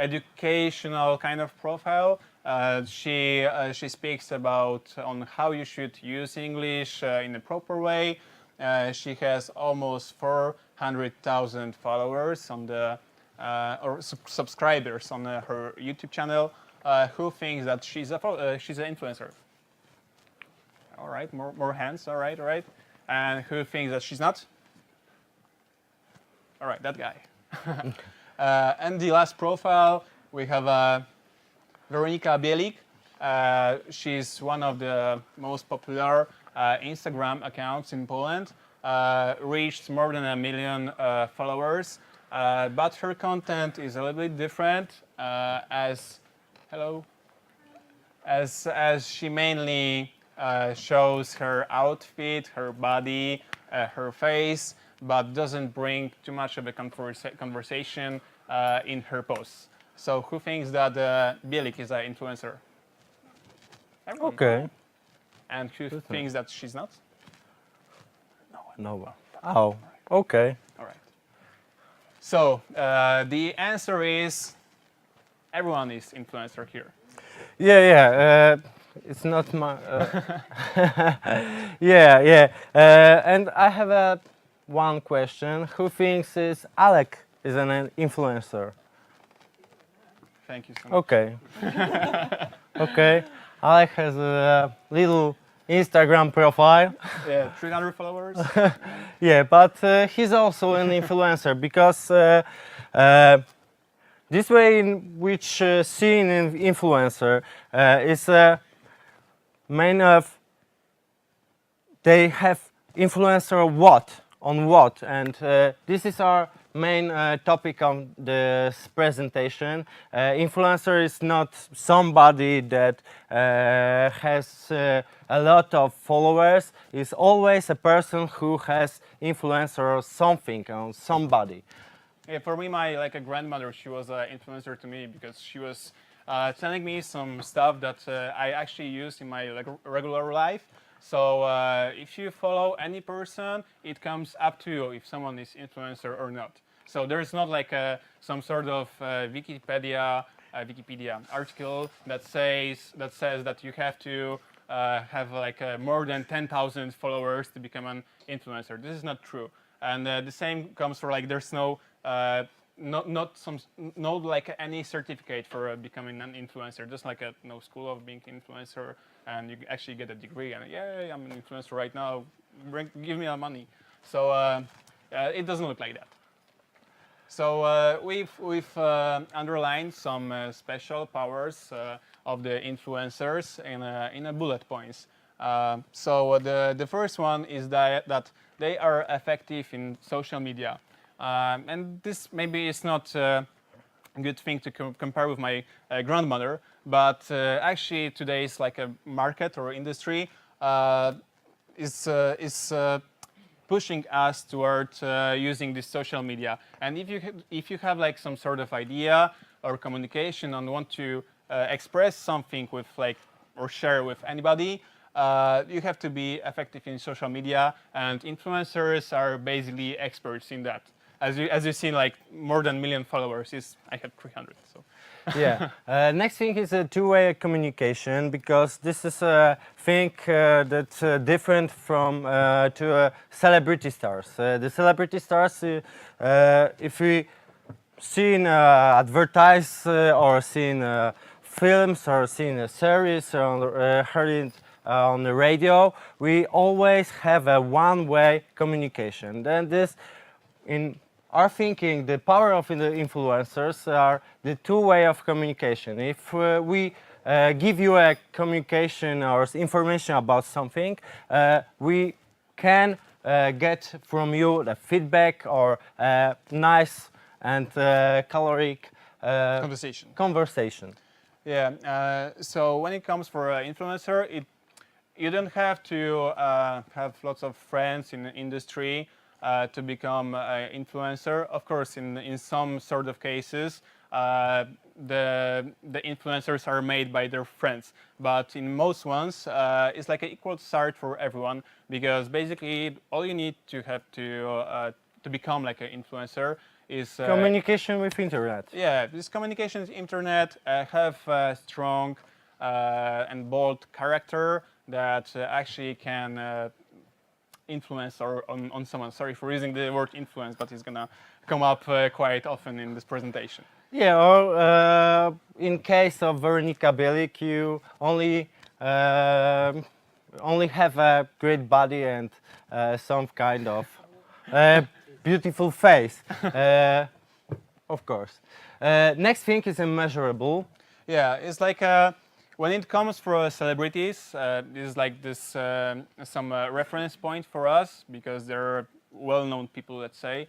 educational kind of profile. She speaks about on how you should use English in a proper way. She has almost 400,000 followers on the or subscribers on her YouTube channel. Who thinks that she's an influencer? All right, more hands. All right. And who thinks that she's not? All right, that guy. And the last profile, we have Weronika Bielik. She's one of the most popular Instagram accounts in Poland. Reached more than 1 million followers, but her content is a little bit different. As she mainly shows her outfit, her body, her face, but doesn't bring too much of a conversation in her posts. So who thinks that Bielik is an influencer? Everyone. Okay. And who thinks that she's not? No one. Oh, okay. All right. So the answer is everyone is influencer here. Yeah. It's not my. Yeah. And I have one question. Who thinks Alek is an influencer? Thank you so much. Okay. Okay. Alek has a little Instagram profile. Yeah, 300 followers. Yeah, but he's also an influencer because this way in which seeing an influencer is main of they have influencer on what, and this is our main topic on this presentation. Influencer is not somebody that has a lot of followers. It's always a person who has influencer or something on somebody. Yeah, for me, my grandmother, she was an influencer to me because she was telling me some stuff that I actually use in my regular life. So if you follow any person, it comes up to you if someone is influencer or not. So there's not some sort of Wikipedia article that says that you have to have more than 10,000 followers to become an influencer. This is not true. And the same comes for there's no any certificate for becoming an influencer. Just no school of being influencer, and you actually get a degree and yeah, I'm an influencer right now. Give me money. So it doesn't look like that. So we've underlined some special powers of the influencers in a bullet points. So the first one is that they are effective in social media. And this maybe is not a good thing to compare with my grandmother, but actually today's a market or industry is pushing us towards using this social media. And if you have some sort of idea or communication and want to express something with or share with anybody, you have to be effective in social media, and influencers are basically experts in that. As you see, more than 1 million followers. I have 300. So. Yeah. Next thing is a two-way communication, because this is a thing that's different from to celebrity stars. The celebrity stars, if we see in advertise or see in films or see in a series or heard it on the radio, we always have a one-way communication. Then this in our thinking, the power of the influencers are the two-way of communication. If we give you a communication or information about something, we can get from you the feedback or nice and caloric conversation. Yeah. So when it comes for an influencer, you don't have to have lots of friends in the industry to become an influencer. Of course, in some sort of cases, the influencers are made by their friends. But in most ones, it's an equal start for everyone, because basically all you need to have to become an influencer is Communication with internet. yeah, this communication with internet have a strong and bold character that actually can influence or on someone. Sorry for using the word influence, but it's gonna come up quite often in this presentation. Yeah, or in case of Veronika Bielik, you only have a great body and some kind of beautiful face, of course. Next thing is immeasurable. Yeah, it's like when it comes for celebrities, this is like this some reference point for us because they're well-known people, let's say.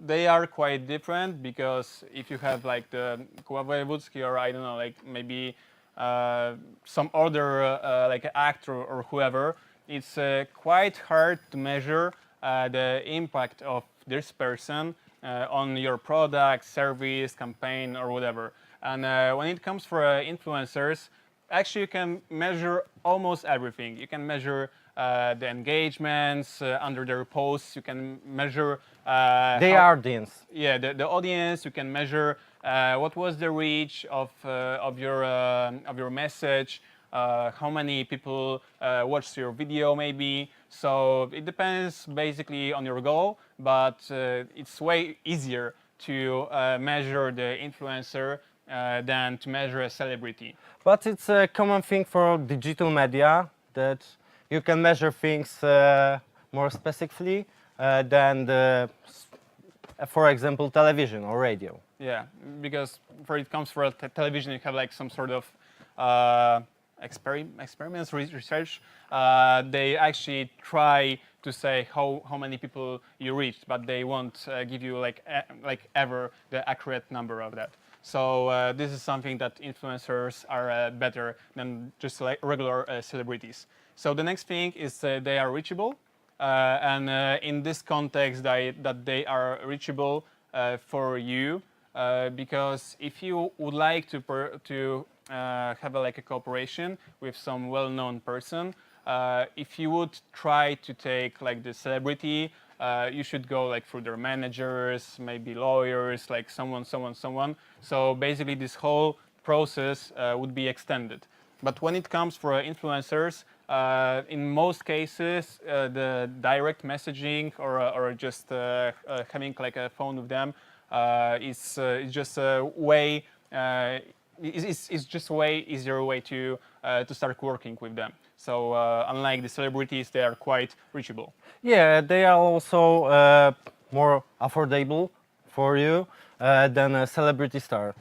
They are quite different because if you have like the Kowalewski or I don't know, like maybe some other like actor or whoever, it's quite hard to measure the impact of this person on your product, service, campaign, or whatever. And when it comes for influencers, actually you can measure almost everything. You can measure the engagements under their posts. You can measure The audience. yeah, the audience. You can measure what was the reach of your message, how many people watched your video maybe. So it depends basically on your goal, but it's way easier to measure the influencer than to measure a celebrity. But it's a common thing for digital media that you can measure things more specifically than for example, television or radio. Yeah, because for it comes for television, you have like some sort of experiments, research. They actually try to say how many people you reached, but they won't give you like ever the accurate number of that. So this is something that influencers are better than just like regular celebrities. So the next thing is they are reachable, and in this context, that they are reachable for you, because if you would like to have like a cooperation with some well-known person, if you would try to take like the celebrity, you should go like through their managers, maybe lawyers, like someone. So basically, this whole process would be extended. But when it comes for influencers, in most cases, the direct messaging or just having like a phone with them is just a way. It's just a way easier way to start working with them. So unlike the celebrities, they are quite reachable. Yeah, they are also more affordable for you than a celebrity star.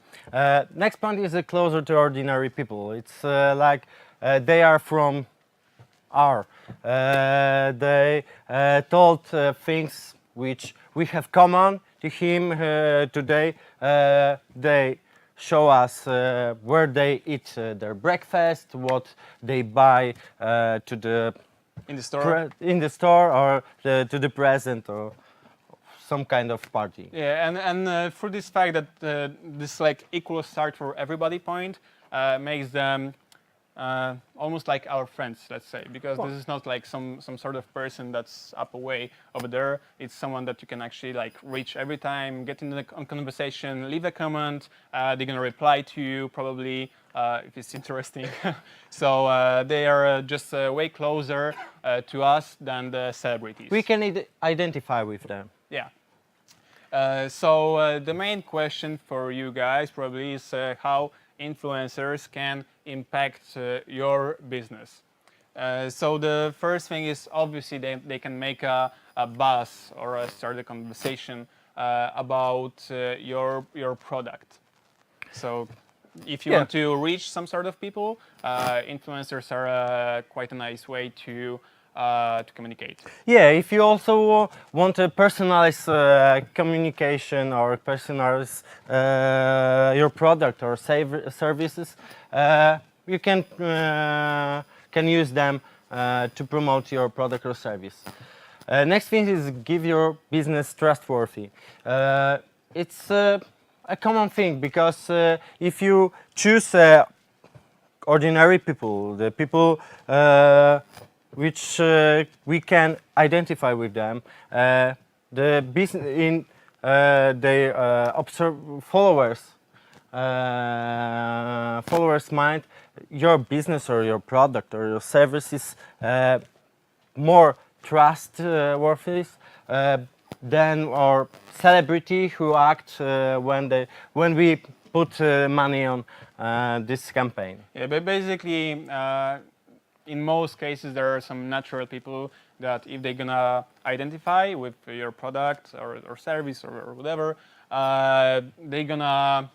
Next point is closer to ordinary people. It's like they are from R. They told things which we have common to him today. They show us where they eat their breakfast, what they buy to the in the store, or to the present or some kind of party. Yeah, and for this fact that this like equal start for everybody point makes them almost like our friends, let's say, because this is not like some sort of person that's up away over there. It's someone that you can actually like reach every time, get into the conversation, leave a comment. They're gonna reply to you probably if it's interesting. So they are just way closer to us than the celebrities. We can identify with them. Yeah. So the main question for you guys probably is how influencers can impact your business. So the first thing is obviously they can make a buzz or start a conversation about your product. So if you want to reach some sort of people, influencers are quite a nice way to communicate. Yeah, if you also want a personalized communication or personalize your product or services, you can use them to promote your product or service. Next thing is give your business trustworthy. It's a common thing because if you choose ordinary people, the people which we can identify with them, the business they observe followers mind your business or your product or your service is more trustworthy than our celebrity who act when we put money on this campaign. Yeah, but basically, in most cases, there are some natural people that if they're gonna identify with your product or service or whatever, they're gonna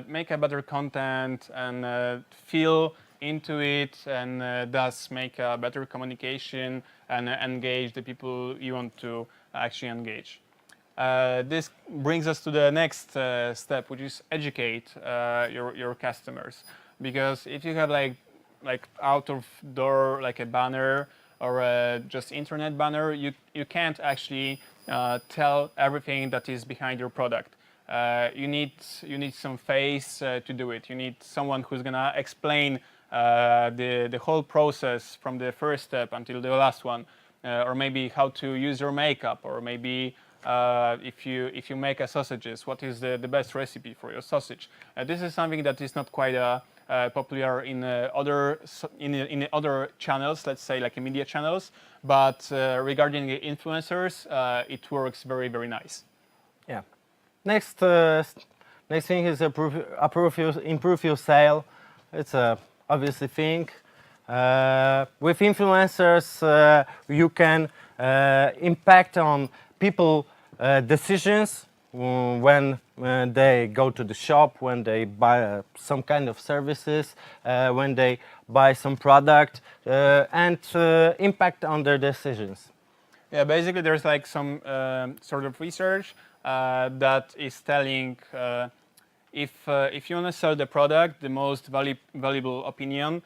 make a better content and feel into it and thus make a better communication and engage the people you want to actually engage. This brings us to the next step, which is educate your customers. Because if you have like out of door like a banner or just internet banner, you can't actually tell everything that is behind your product. You need some face to do it. You need someone who's gonna explain the whole process from the first step until the last one, or maybe how to use your makeup, or maybe if you make a sausages, what is the best recipe for your sausage? This is something that is not quite popular in other channels, let's say like media channels, but regarding the influencers, it works very, very nice. Yeah. Next thing is improve your sale. It's a obviously thing. With influencers, you can impact on people decisions when they go to the shop, when they buy some kind of services, when they buy some product, and impact on their decisions. Yeah, basically there's like some sort of research that is telling if you want to sell the product, the most valuable opinion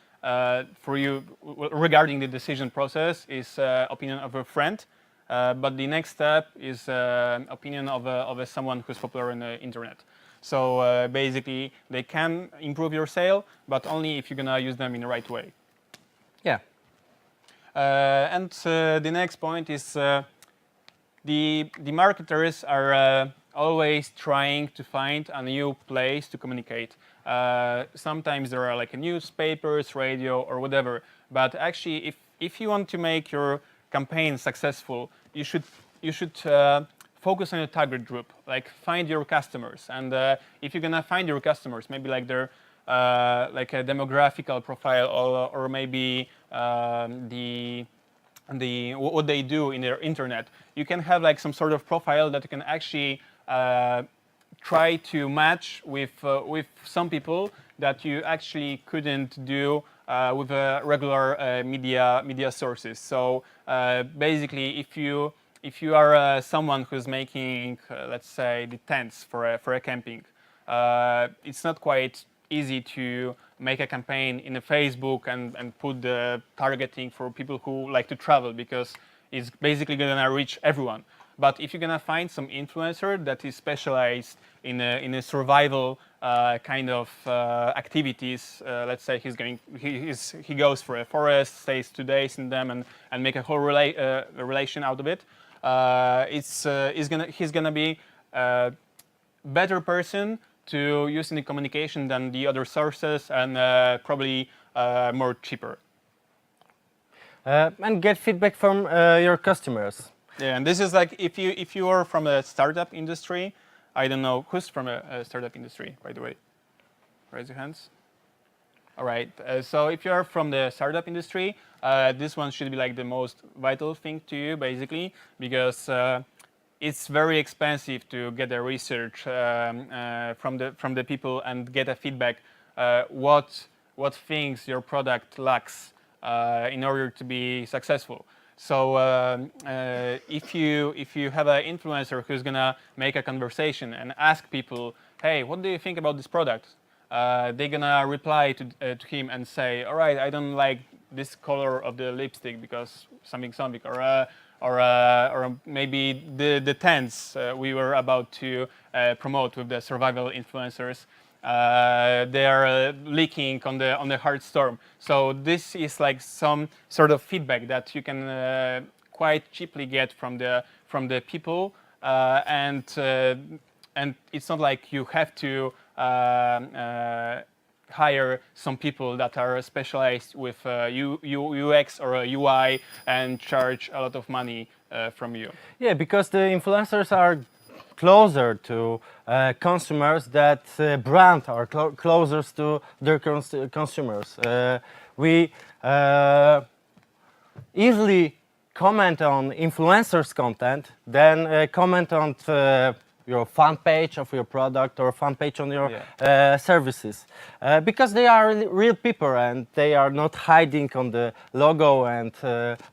for you regarding the decision process is opinion of a friend. But the next step is opinion of someone who's popular on the internet. So basically, they can improve your sale, but only if you're gonna use them in the right way. Yeah. And the next point is the marketers are always trying to find a new place to communicate. Sometimes there are like newspapers, radio, or whatever. But actually, if you want to make your campaign successful, you should focus on your target group. Like find your customers, and if you're gonna find your customers, maybe like their like a demographical profile, or maybe what they do in their internet, you can have like some sort of profile that you can actually try to match with some people that you actually couldn't do with regular media sources. So basically, if you are someone who's making, let's say, the tents for a camping, it's not quite easy to make a campaign in a Facebook and put the targeting for people who like to travel, because it's basically gonna reach everyone. But if you're gonna find some influencer that is specialized in a survival kind of activities, let's say he goes for a forest, stays 2 days in them, and make a whole relation out of it, he's gonna be a better person to use in the communication than the other sources, and probably more cheaper. And get feedback from your customers. Yeah, and this is like if you are from a startup industry, I don't know who's from a startup industry, by the way. Raise your hands. All right. So if you are from the startup industry, this one should be like the most vital thing to you, basically, because it's very expensive to get the research from the people and get a feedback what things your product lacks in order to be successful. So if you have an influencer who's gonna make a conversation and ask people, hey, what do you think about this product? They're gonna reply to him and say, all right, I don't like this color of the lipstick because something, or maybe the tents we were about to promote with the survival influencers. They are leaking on the hard storm. So this is like some sort of feedback that you can quite cheaply get from the people and it's not like you have to hire some people that are specialized with UX or UI and charge a lot of money from you. Yeah, because the influencers are closer to consumers, that brand are closer to their consumers. We easily comment on influencers' content, then comment on your fan page of your product or fan page on your services, because they are real people and they are not hiding on the logo and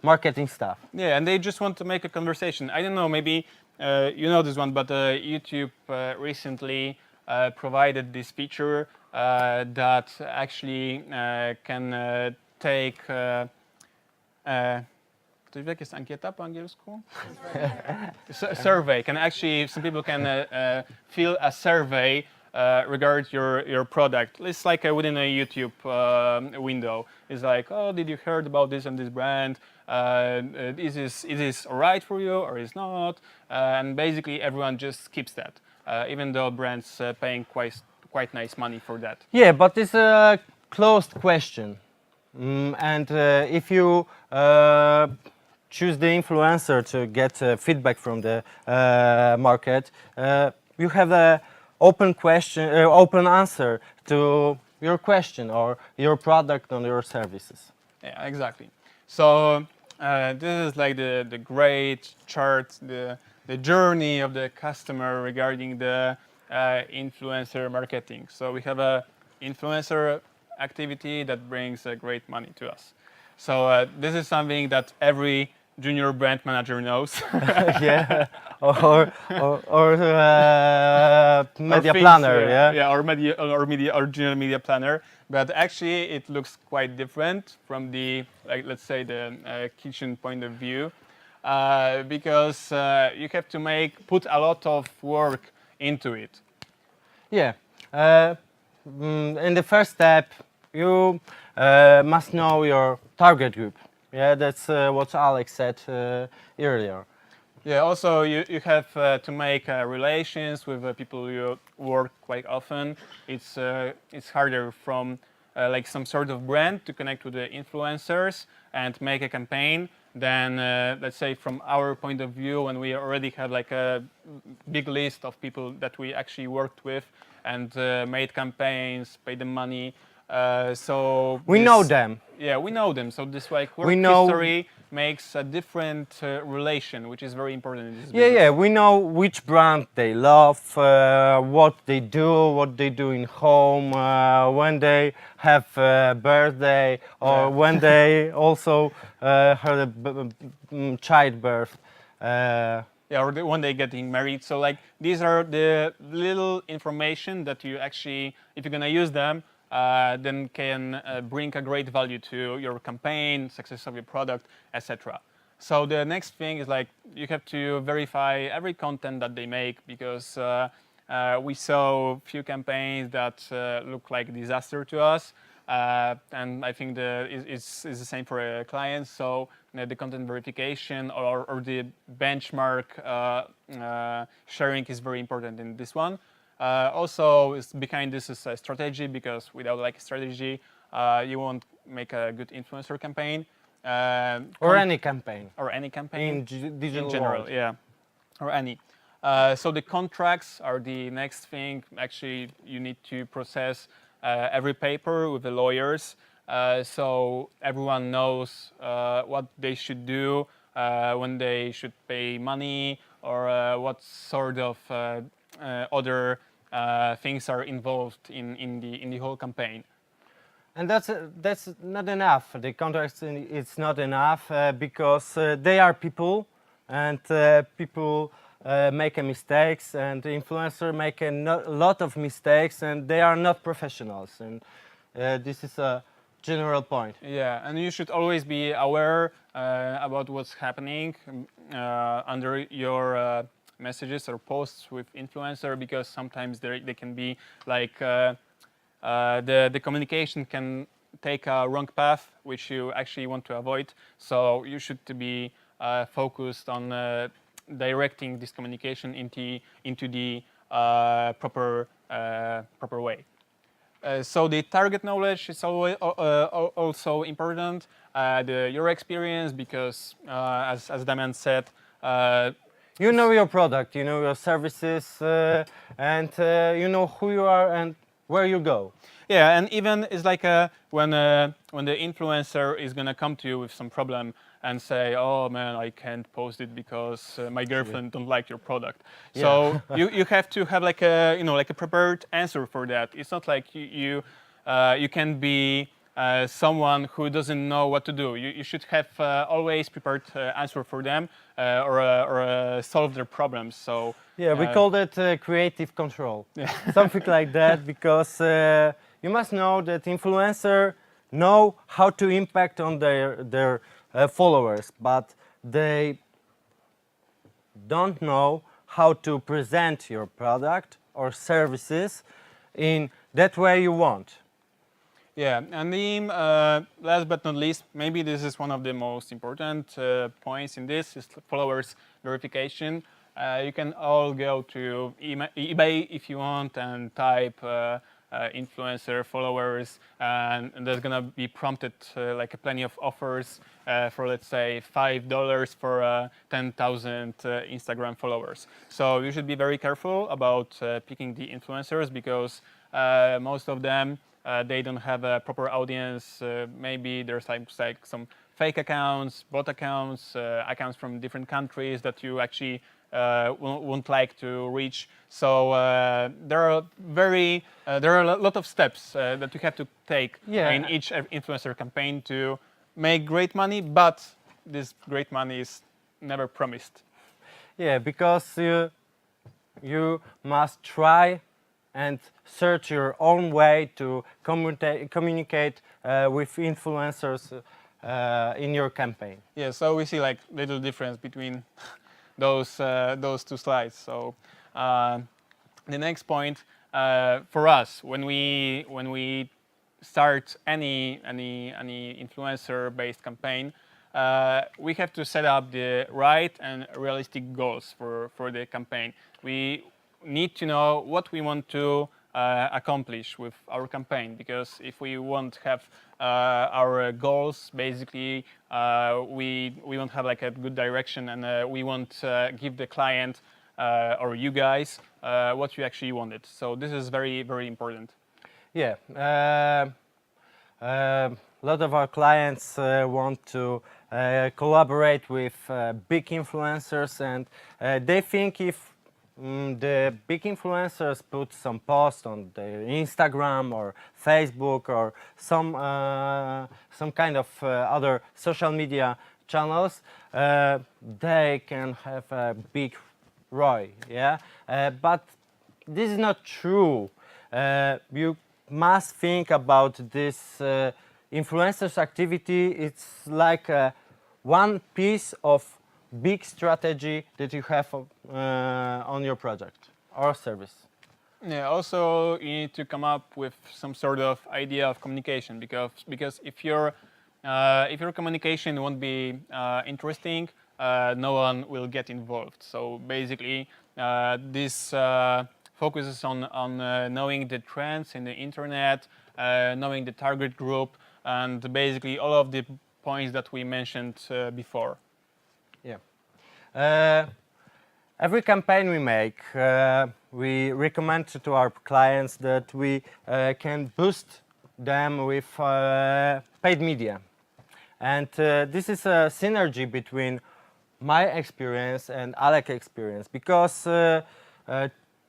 marketing stuff. Yeah, and they just want to make a conversation. I don't know, maybe you know this one, but YouTube recently provided this feature that actually can take to jak jest ankieta po angielsku? Survey. Can actually, some people can fill a survey regarding your product. It's like within a YouTube window. It's like, oh, did you heard about this and this brand? Is this alright for you or is not? And basically everyone just skips that, even though brands paying quite nice money for that. Yeah, but it's a closed question. And if you choose the influencer to get feedback from the market, you have a open question, open answer to your question or your product or your services. Yeah, exactly. So this is like the great chart, the journey of the customer regarding the influencer marketing. So we have a influencer activity that brings great money to us. So this is something that every junior brand manager knows. Yeah, or media planner, yeah, or junior media planner. But actually, it looks quite different from the, like, let's say, the kitchen point of view, because you have to put a lot of work into it. Yeah. In the first step, you must know your target group. Yeah, that's what Alex said earlier. Yeah, also you have to make relations with people you work quite often. It's harder from like some sort of brand to connect with the influencers and make a campaign than, let's say, from our point of view, when we already have like a big list of people that we actually worked with and made campaigns, paid them money. So we know them. Yeah, we know them. So this like work history makes a different relation, which is very important in this business. Yeah, we know which brand they love, what they do in home, when they have a birthday, or when they also had a childbirth. Yeah, or when they getting married. So like these are the little information that you actually, if you're gonna use them, then can bring a great value to your campaign, success of your product, etc. So the next thing is like you have to verify every content that they make, because we saw a few campaigns that look like a disaster to us, and I think it's the same for clients. So the content verification or the benchmark sharing is very important in this one. Also, behind this is a strategy, because without like a strategy, you won't make a good influencer campaign. Or any campaign. Or any campaign. Digital in general, world. yeah. Or any. So the contracts are the next thing. Actually, you need to process every paper with the lawyers, so everyone knows what they should do, when they should pay money, or what sort of other things are involved in the whole campaign. And that's not enough. The contracts, it's not enough, because they are people, and people make mistakes, and influencers make a lot of mistakes, and they are not professionals. And this is a general point. Yeah, and you should always be aware about what's happening under your messages or posts with influencer, because sometimes they can be like the communication can take a wrong path, which you actually want to avoid. So you should be focused on directing this communication into the proper way. So the target knowledge is always also important. Your experience, because as Damian said, You know your product, you know your services, and you know who you are and where you go. yeah, and even it's like when the influencer is gonna come to you with some problem and say, "Oh man, I can't post it because my girlfriend don't like your product." So you have to have like a like a prepared answer for that. It's not like you can be someone who doesn't know what to do. You should have always prepared answer for them or solve their problems. So Yeah, we call that creative control, something like that, because you must know that influencer know how to impact on their followers, but they don't know how to present your product or services in that way you want. yeah, and the last but not least, maybe this is one of the most important points in this is followers verification. You can all go to eBay if you want and type influencer followers, and there's gonna be prompted like plenty of offers for, let's say, $5 for 10,000 Instagram followers. So you should be very careful about picking the influencers, because most of them they don't have a proper audience. Maybe there's like some fake accounts, bot accounts, accounts from different countries that you actually won't like to reach. So there are a lot of steps that you have to take in each influencer campaign to make great money, but this great money is never promised. Yeah, because you must try and search your own way to communicate with influencers in your campaign. Yeah, so we see like little difference between those two slides. So the next point for us, when we start any influencer-based campaign, we have to set up the right and realistic goals for the campaign. We need to know what we want to accomplish with our campaign, because if we won't have our goals, basically we won't have like a good direction, and we won't give the client or you guys what you actually wanted. So this is very, very important. Yeah, a lot of our clients want to collaborate with big influencers, and they think if the big influencers put some post on their Instagram or Facebook or some kind of other social media channels, they can have a big ROI. Yeah, but this is not true. You must think about this influencers activity. It's like one piece of big strategy that you have on your project or service. Yeah, also you need to come up with some sort of idea of communication, because if your communication won't be interesting, no one will get involved. So basically this focuses on knowing the trends in the internet, knowing the target group, and basically all of the points that we mentioned before. Yeah. Every campaign we make, we recommend to our clients that we can boost them with paid media. And this is a synergy between my experience and Alek's experience, because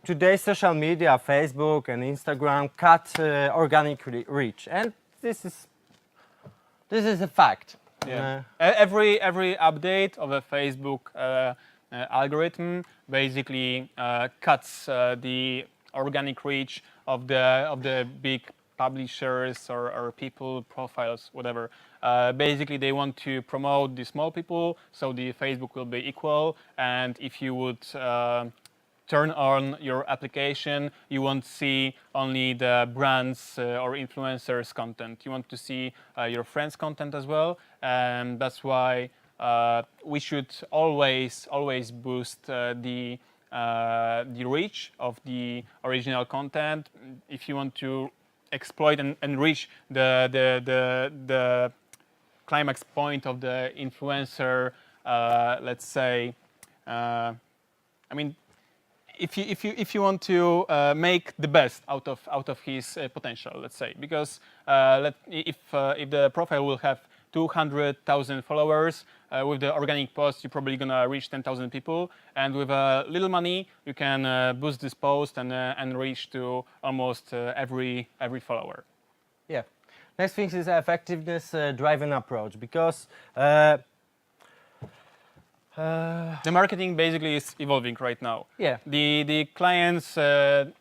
today's social media, Facebook and Instagram, cut organic reach, and this is a fact. Yeah. Every update of a Facebook algorithm basically cuts the organic reach of the big publishers or people profiles, whatever. Basically, they want to promote the small people, so the Facebook will be equal. And if you would turn on your application, you won't see only the brands or influencers content. You want to see your friends' content as well, and that's why we should always boost the reach of the original content. If you want to exploit and reach the climax point of the influencer, let's say, I mean, if you want to make the best out of his potential, let's say, because if the profile will have 200,000 followers, with the organic post you're probably gonna reach 10,000 people, and with a little money you can boost this post and reach to almost every follower. Yeah. Next thing is effectiveness driven approach, because The marketing basically is evolving right now. Yeah. The clients, from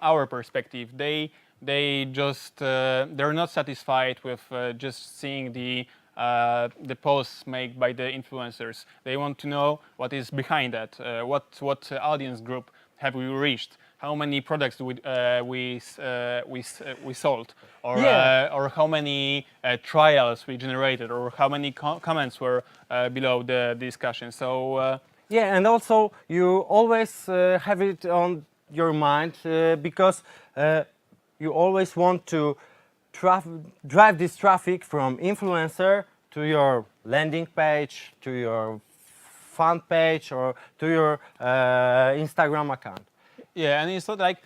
our perspective, they just they're not satisfied with just seeing the posts made by the influencers. They want to know what is behind that. What audience group have we reached? How many products we sold, or or how many trials we generated, or how many comments were below the discussion. So yeah, and also you always have it on your mind, because you always want to drive this traffic from influencer to your landing page, to your fan page, or to your Instagram account. Yeah, and it's not like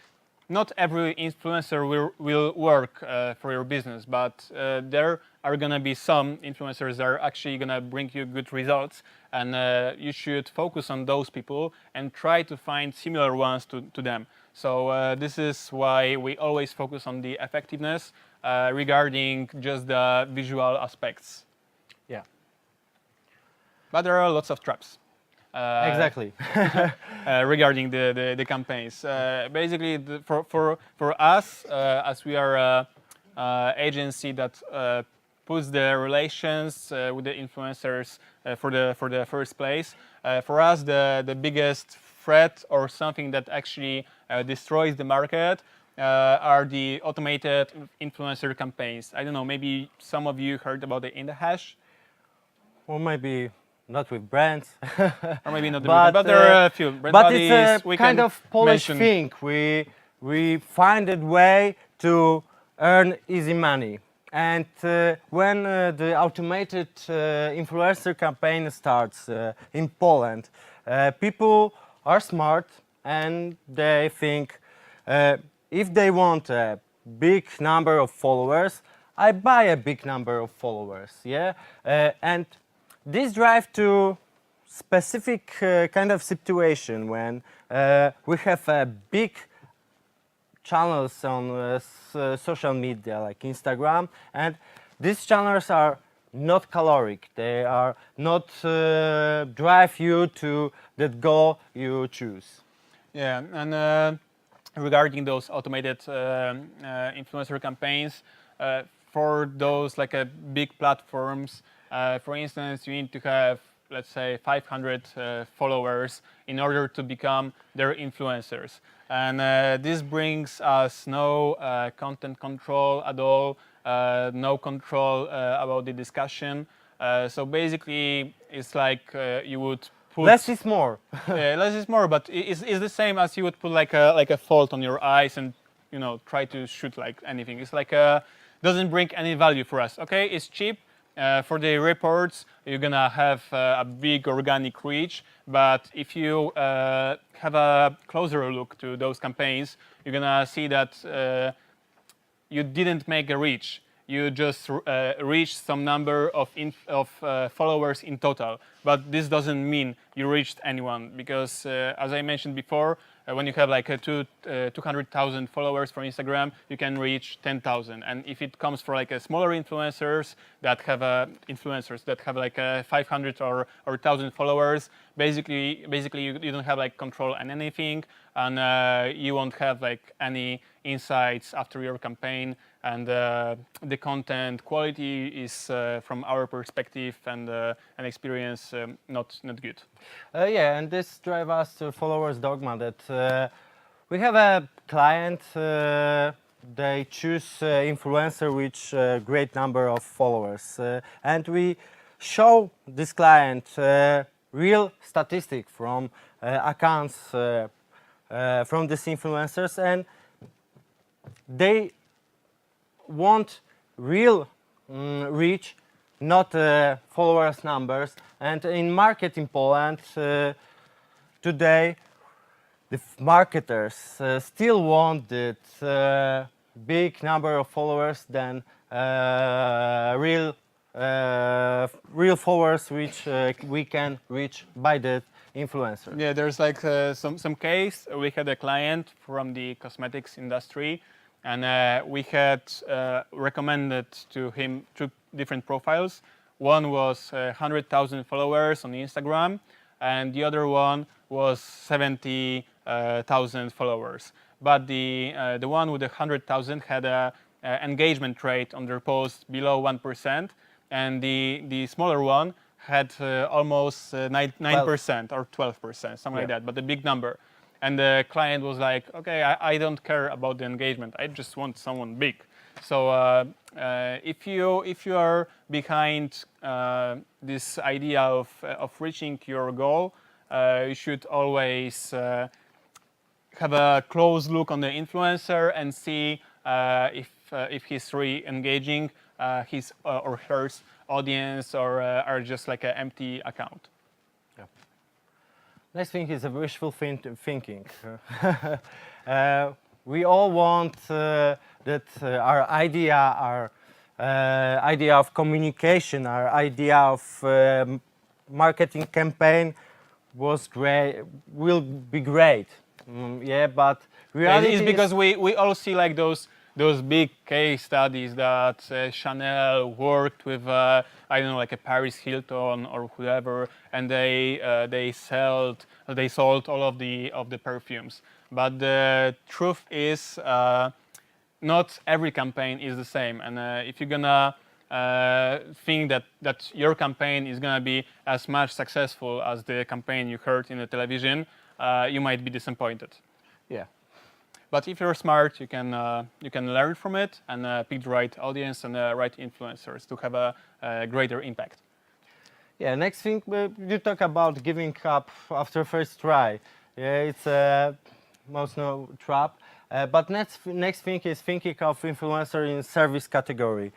not every influencer will work for your business, but there are gonna be some influencers that are actually gonna bring you good results, and you should focus on those people and try to find similar ones to them. So this is why we always focus on the effectiveness regarding just the visual aspects. Yeah. But there are lots of traps. Exactly. Regarding the campaigns, basically for us, as we are a agency that puts the relations with the influencers for the first place, for us the biggest threat, or something that actually destroys the market, are the automated influencer campaigns. I don't know, maybe some of you heard about the In the Hash. Or maybe not with brands. Or maybe not, but there are a few. But it's a kind of Polish thing. We find a way to earn easy money. And when the automated influencer campaign starts in Poland, people are smart, and they think, if they want a big number of followers, I buy a big number of followers. Yeah, and this drive to specific kind of situation when we have big channels on social media like Instagram, and these channels are not caloric. They are not drive you to that goal you choose. Yeah, and regarding those automated influencer campaigns, for those like big platforms, for instance, you need to have, let's say, 500 followers in order to become their influencers. And this brings us no content control at all, no control about the discussion. So basically, it's like you would put... Less is more. Less is more, but it's the same as you would put like a fault on your eyes and, you know, try to shoot like anything. It's like doesn't bring any value for us. Okay, it's cheap. For the reports, you're gonna have a big organic reach, but if you have a closer look to those campaigns, you're gonna see that you didn't make a reach. You just reached some number of followers in total, but this doesn't mean you reached anyone, because as I mentioned before, when you have like 200,000 followers for Instagram, you can reach 10,000. And if it comes for like a smaller influencers that have like 500 or 1,000 followers, basically you don't have like control on anything, and you won't have like any insights after your campaign, and the content quality is from our perspective and experience not good. Yeah, and this drives us to followers dogma that we have a client, they choose influencer with a great number of followers, and we show this client real statistic from accounts from these influencers, and they want real reach, not followers numbers. And in marketing Poland today, the marketers still want that big number of followers than real followers which we can reach by the influencer. Yeah, there's like some case. We had a client from the cosmetics industry, and we had recommended to him 2 different profiles. One was 100,000 followers on Instagram, and the other one was 70,000 followers. But the one with the 100,000 had a engagement rate on their post below 1%, and the smaller one had almost 9% or 12%, something like that, but a big number. And the client was like, okay, I don't care about the engagement. I just want someone big. So if you are behind this idea of reaching your goal, you should always have a close look on the influencer and see if he's really engaging his or her audience, or are just like an empty account. Yeah. Next thing is a wishful thinking. We all want that our idea of communication, our idea of marketing campaign will be great. Yeah, but reality it's because we all see like those big case studies that Chanel worked with I don't know, like a Paris Hilton or whoever, and they sold all of the perfumes. But the truth is, not every campaign is the same. And if you're gonna think that your campaign is gonna be as much successful as the campaign you heard in the television, you might be disappointed. Yeah. But if you're smart, you can learn from it and pick the right audience and the right influencers to have a greater impact. Yeah. Next thing, you talk about giving up after first try. Yeah, it's a most no trap. But next thing is thinking of influencer in service category.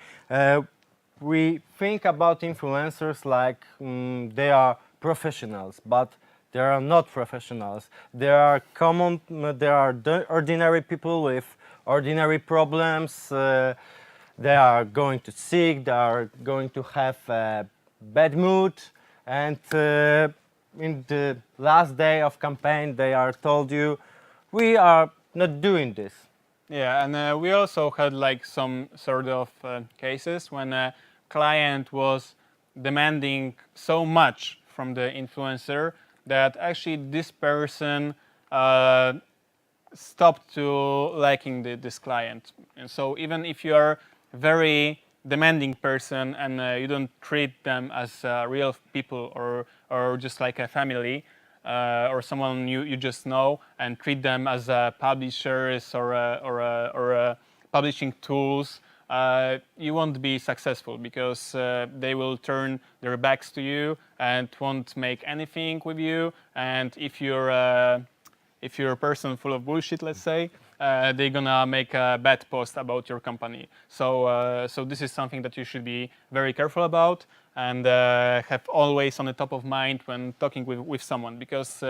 We think about influencers like they are professionals, but they are not professionals. They are ordinary people with ordinary problems. They are going to sick. They are going to have a bad mood, and in the last day of campaign, they are told you, we are not doing this. Yeah, and we also had like some sort of cases when a client was demanding so much from the influencer that actually this person stopped to liking this client. And so even if you are a very demanding person and you don't treat them as real people or just like a family or someone you just know, and treat them as publishers or publishing tools, you won't be successful, because they will turn their backs to you and won't make anything with you. And if you're a person full of bullshit, let's say, they're gonna make a bad post about your company. So this is something that you should be very careful about and have always on the top of mind when talking with someone, because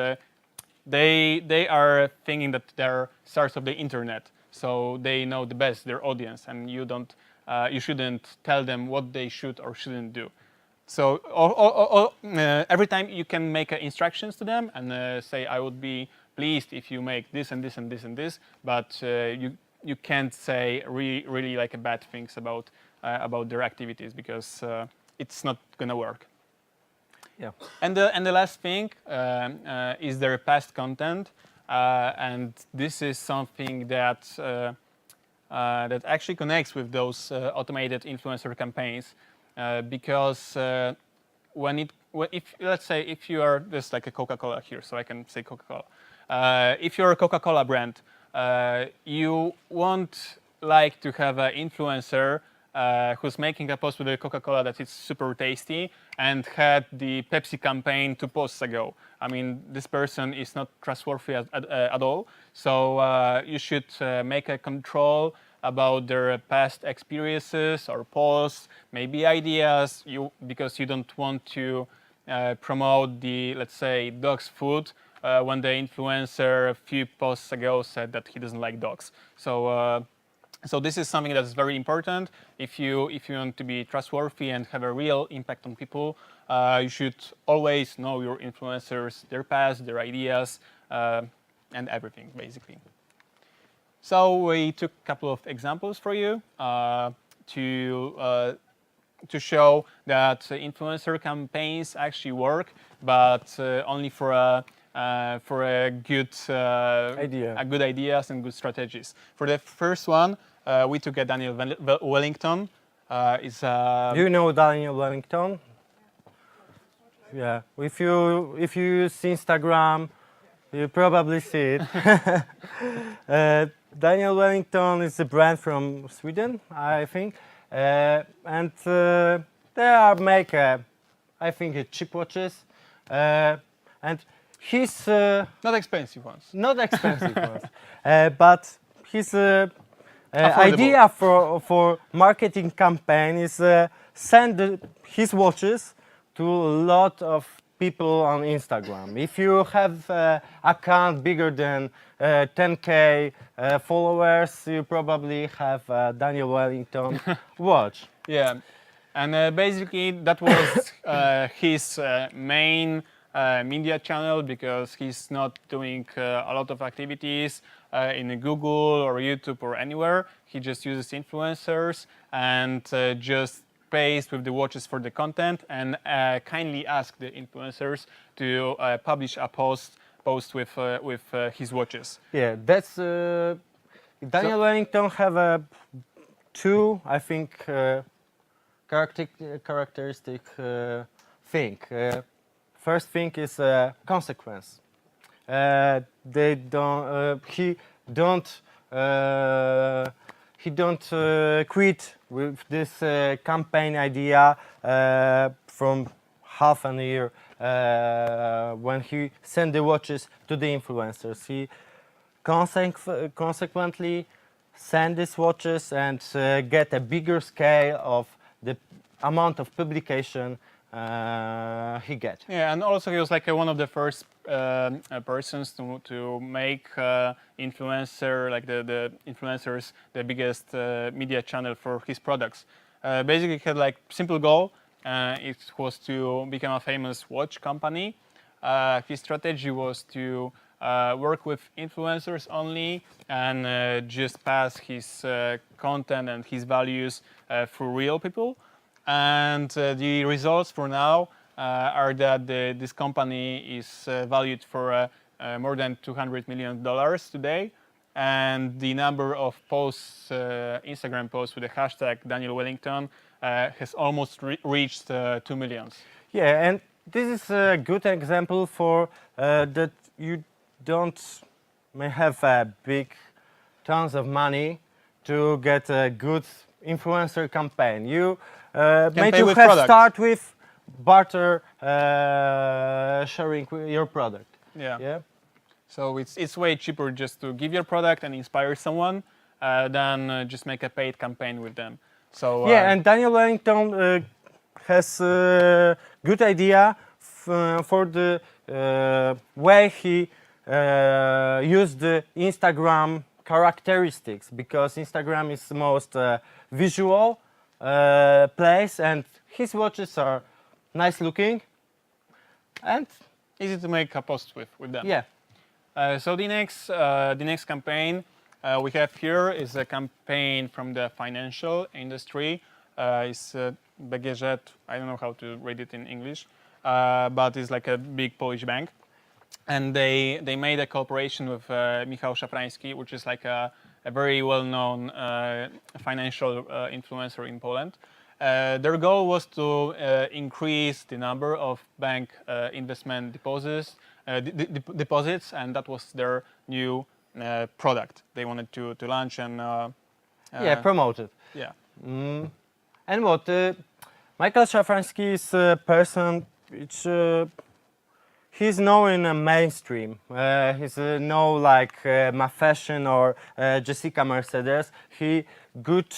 they are thinking that they're stars of the internet. So they know the best their audience, and you shouldn't tell them what they should or shouldn't do. So every time you can make instructions to them and say, I would be pleased if you make this and this and this and this, but you can't say really like bad things about their activities, because it's not gonna work. Yeah. And the last thing is their past content. And this is something that actually connects with those automated influencer campaigns, because let's say if you are just like a Coca-Cola here, so I can say Coca-Cola. If you're a Coca-Cola brand, you won't like to have an influencer who's making a post with a Coca-Cola that it's super tasty and had the Pepsi campaign 2 posts ago. I mean, this person is not trustworthy at all. So you should make a control about their past experiences or posts, maybe ideas, because you don't want to promote the, let's say, dog's food when the influencer a few posts ago said that he doesn't like dogs. So this is something that's very important. If you want to be trustworthy and have a real impact on people, you should always know your influencers, their past, their ideas, and everything, basically. So we took a couple of examples for you to show that influencer campaigns actually work, but only for a good ideas and good strategies. For the first one, we took a Daniel Wellington. Do you know Daniel Wellington? Yeah. If you use Instagram, you probably see it. Daniel Wellington is a brand from Sweden, I think, and they make, I think, cheap watches, and his not expensive ones. Not expensive ones, but his idea for marketing campaign is send his watches to a lot of people on Instagram. If you have an account bigger than 10K followers, you probably have a Daniel Wellington watch. Yeah, and basically that was his main media channel, because he's not doing a lot of activities in Google or YouTube or anywhere. He just uses influencers and just pays with the watches for the content, and kindly ask the influencers to publish a post with his watches. Yeah, that's Daniel Wellington have two, I think, characteristic thing. First thing is consequence. He don't quit with this campaign idea from half a year when he sent the watches to the influencers. He consequently send these watches and get a bigger scale of the amount of publication he get. Yeah, and also he was like one of the first persons to make influencer, like the influencers, the biggest media channel for his products. Basically, he had like simple goal. It was to become a famous watch company. His strategy was to work with influencers only and just pass his content and his values for real people. And the results for now are that this company is valued for more than $200 million today. And the number of posts, Instagram posts with the hashtag Daniel Wellington has almost reached 2 million. Yeah, and this is a good example for that you may have big tons of money to get a good influencer campaign. You maybe you have start with barter sharing your product. Yeah. Yeah. So it's way cheaper just to give your product and inspire someone than just make a paid campaign with them. So yeah, and Daniel Wellington has a good idea for the way he used the Instagram characteristics, because Instagram is the most visual place, and his watches are nice looking and easy to make a post with them. Yeah. So the next campaign we have here is a campaign from the financial industry. It's BGŻ. I don't know how to read it in English, but it's like a big Polish bank, and they made a cooperation with Michał Szafrański, which is like a very well-known financial influencer in Poland. Their goal was to increase the number of bank investment deposits, and that was their new product they wanted to launch and promote it. Yeah. And what? Michael Szafrański is a person which he's known in the mainstream. He's no like Ma Fashion or Jessica Mercedes. He good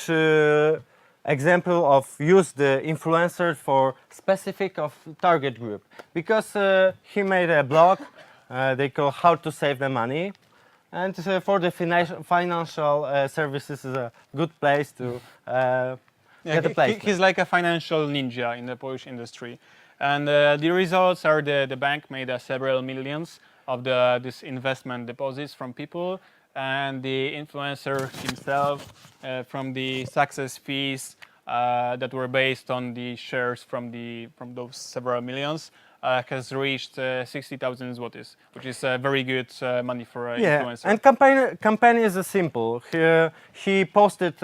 example of use the influencer for specific of target group because he made a blog they call How to Save the Money, and for the financial services is a good place to get a placement. He's like a financial ninja in the Polish industry. And the results are the bank made several millions of this investment deposits from people, and the influencer himself from the success fees that were based on the shares from those several millions has reached 60,000 zlotys, which is very good money for an influencer. And campaign is simple. He posted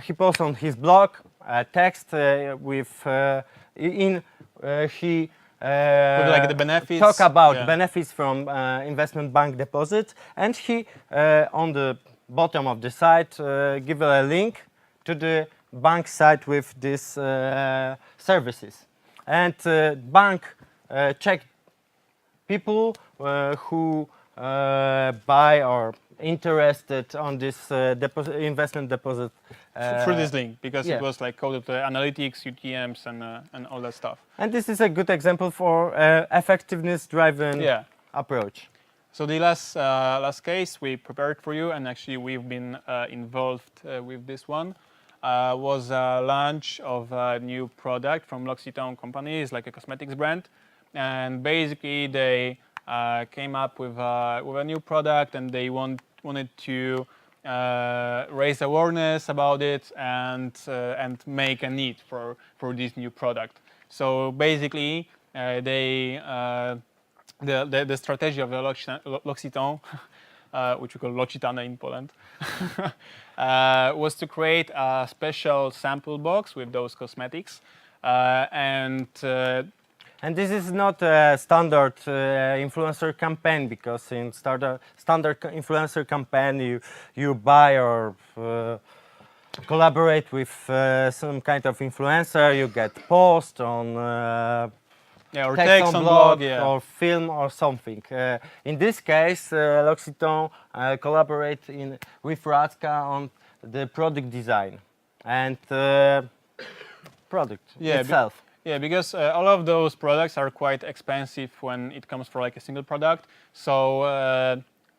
he posted on his blog a text with he with like the benefits. Talk about benefits from investment bank deposits, and he on the bottom of the site give a link to the bank site with these services, and bank check people who buy or interested on this investment deposit through this link, because yeah. it was like coded analytics, UTMs, and all that stuff. And this is a good example for effectiveness-driven approach. So the last case we prepared for you, and actually we've been involved with this one, was a launch of a new product from L'Occitane company. It's like a cosmetics brand, and basically they came up with a new product, and they wanted to raise awareness about it and make a need for this new product. So basically, the strategy of the L'Occitane, which we call L'Occitane in Poland, was to create a special sample box with those cosmetics, and this is not a standard influencer campaign, because in standard influencer campaign you buy or collaborate with some kind of influencer, you get post on or text on blog or film or something. In this case, L'Occitane collaborate with Radka on the product design and product itself. Yeah, because all of those products are quite expensive when it comes for like a single product. So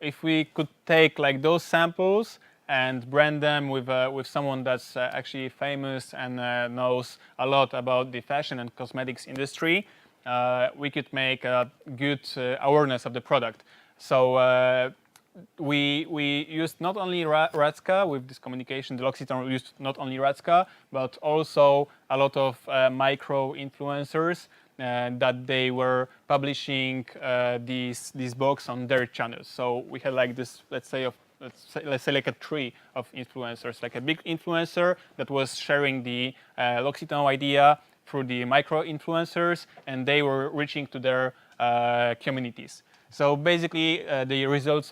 if we could take like those samples and brand them with someone that's actually famous and knows a lot about the fashion and cosmetics industry, we could make a good awareness of the product. So we used not only Radka with this communication. The L'Occitane used not only Radka, but also a lot of micro influencers that they were publishing these blogs on their channels. So we had like this, let's say like a tree of influencers, like a big influencer that was sharing the L'Occitane idea through the micro influencers, and they were reaching to their communities. So basically, the results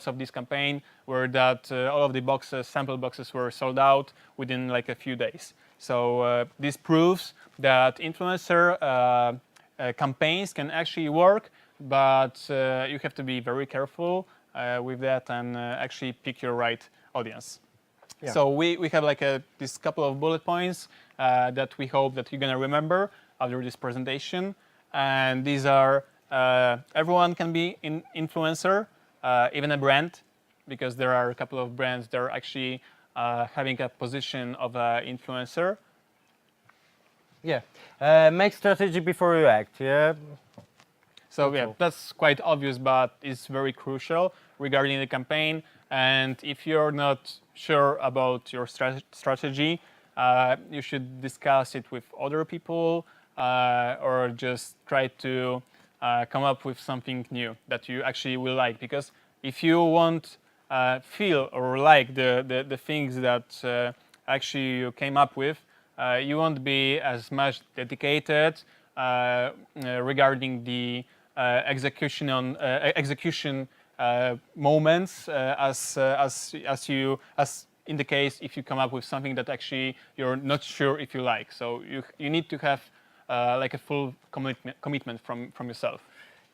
of this campaign were that all of the sample boxes were sold out within like a few days. So this proves that influencer campaigns can actually work, but you have to be very careful with that and actually pick your right audience. Yeah. So we have like this couple of bullet points that we hope that you're gonna remember after this presentation, and these are. Everyone can be an influencer, even a brand, because there are a couple of brands that are actually having a position of an influencer. Yeah, make strategy before you act. Yeah. So yeah, that's quite obvious, but it's very crucial regarding the campaign. And if you're not sure about your strategy, you should discuss it with other people, or just try to come up with something new that you actually will like. Because if you won't feel or like the things that actually you came up with, you won't be as much dedicated regarding the execution moments as in the case if you come up with something that actually you're not sure if you like. So you need to have like a full commitment from yourself.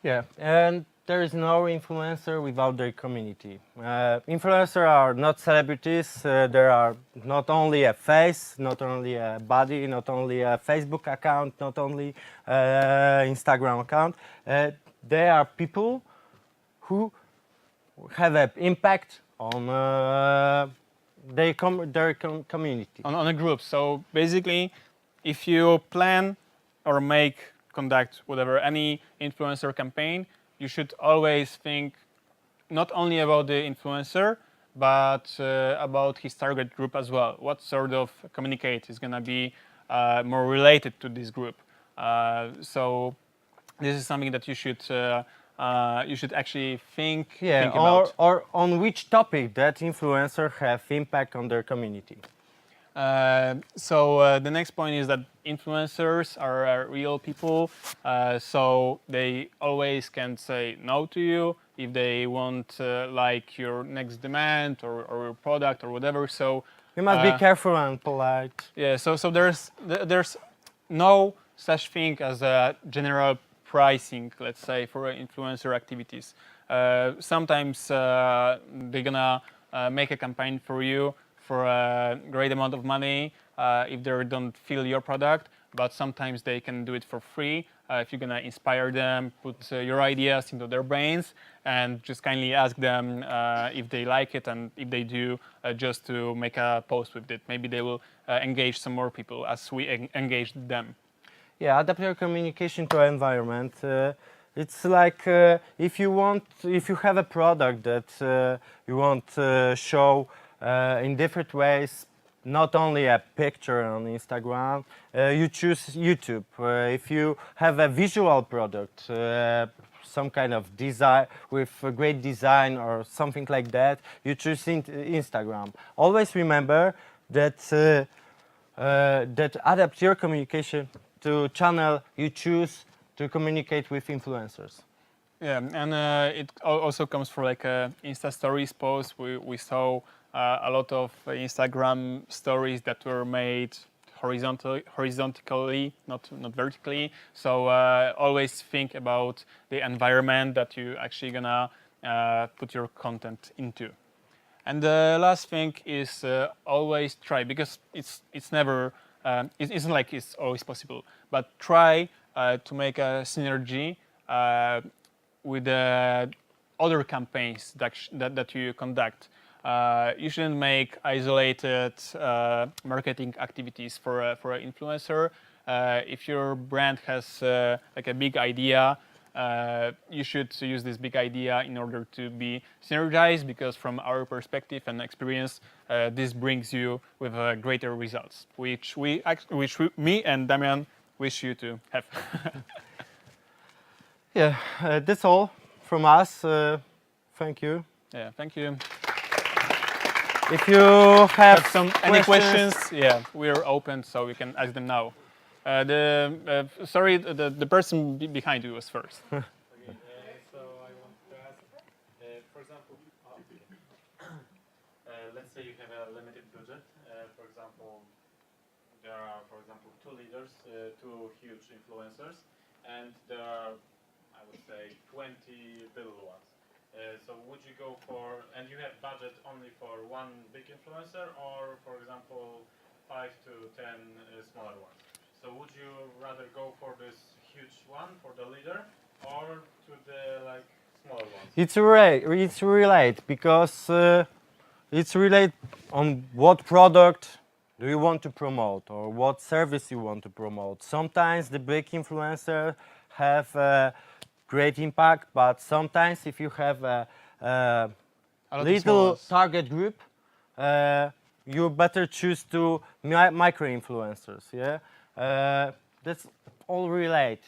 Yeah, and there is no influencer without their community. Influencers are not celebrities. There are not only a face, not only a body, not only a Facebook account, not only Instagram account. They are people who have an impact on their community. On a group. So basically, if you plan or conduct whatever, any influencer campaign, you should always think not only about the influencer, but about his target group as well. What sort of communicate is going to be more related to this group? So this is something that you should actually think about. Or on which topic that influencer have impact on their community. So the next point is that influencers are real people, so they always can say no to you if they want like your next demand or your product or whatever. So you must be careful and polite. Yeah. So there's no such thing as a general pricing, let's say, for influencer activities. Sometimes they're gonna make a campaign for you for a great amount of money if they don't feel your product, but sometimes they can do it for free if you're gonna inspire them, put your ideas into their brains, and just kindly ask them if they like it, and if they do, just to make a post with it. Maybe they will engage some more people as we engaged them. Yeah, adapt your communication to our environment. It's like if you have a product that you want to show in different ways, not only a picture on Instagram, you choose YouTube. If you have a visual product, some kind of design with a great design or something like that, you choose Instagram. Always remember that that adapt your communication to channel you choose to communicate with influencers. Yeah, and it also comes from like a Insta Stories post. We saw a lot of Instagram stories that were made horizontally, not vertically. So always think about the environment that you actually gonna put your content into. And the last thing is always try, because it's never it isn't like it's always possible, but try to make a synergy with the other campaigns that you conduct. You shouldn't make isolated marketing activities for an influencer. If your brand has like a big idea, you should use this big idea in order to be synergized, because from our perspective and experience, this brings you with greater results, which me and Damian wish you to have. Yeah, that's all from us. Thank you. Yeah, thank you. If you have any questions, yeah, we're open, so you can ask them now. Sorry, the person behind you was first. So I want to ask, for example, let's say you have a limited budget. For example, there are, two leaders, two huge influencers, and there are, I would say, 20 little ones. So would you go for, and you have budget only for one big influencer, or for example, 5 to 10 smaller ones? So would you rather go for this huge one, for the leader, or to the like smaller ones? It's relate because it's relate on what product do you want to promote or what service you want to promote. Sometimes the big influencers have great impact, but sometimes if you have a little target group, you better choose to micro influencers. Yeah. That's all relate.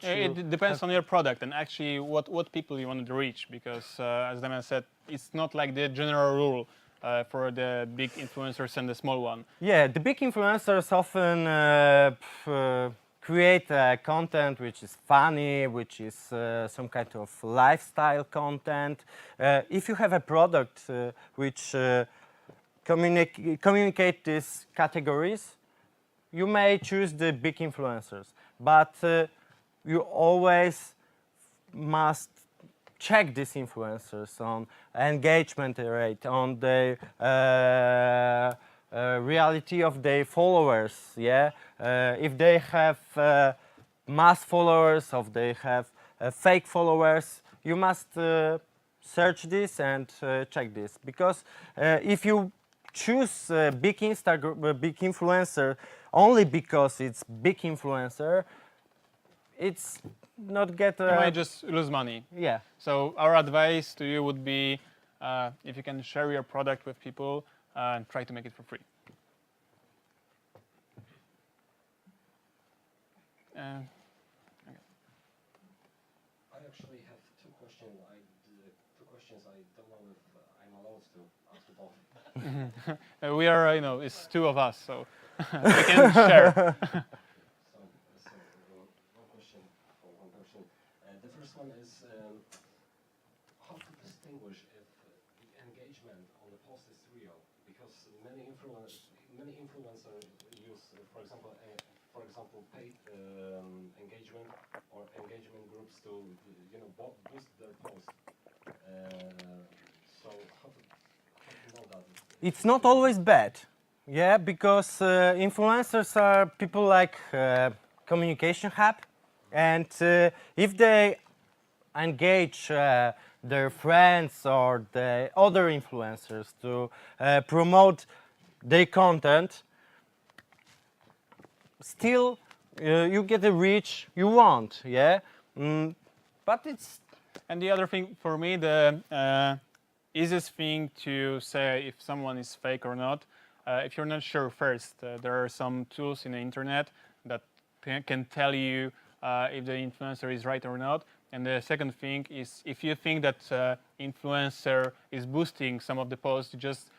It depends on your product and actually what people you want to reach, because as Damian said, it's not like the general rule for the big influencers and the small one. Yeah, the big influencers often create content which is funny, which is some kind of lifestyle content. If you have a product which communicate these categories, you may choose the big influencers, but you always must check these influencers on engagement rate, on the reality of their followers. Yeah, if they have mass followers, if they have fake followers, you must search this and check this, because if you choose a big influencer only because it's big influencer, it's not get. You might just lose money. Yeah. So our advice to you would be, if you can share your product with people, and try to make it for free. I actually have two questions. I don't know if I'm allowed to ask both. We are, it's two of us, so we can share. So one question for one person. The first one is how to distinguish if the engagement on the post is real, because many influencers use, for example, paid engagement or engagement groups to boost their post. So how to know that? It's not always bad. Yeah, because influencers are people like communication hub, and if they engage their friends or the other influencers to promote their content, still you get the reach you want. Yeah, but it's. And the other thing for me, the easiest thing to say if someone is fake or not, if you're not sure first, there are some tools in the internet that can tell you if the influencer is right or not. And the second thing is, if you think that influencer is boosting some of the posts, you just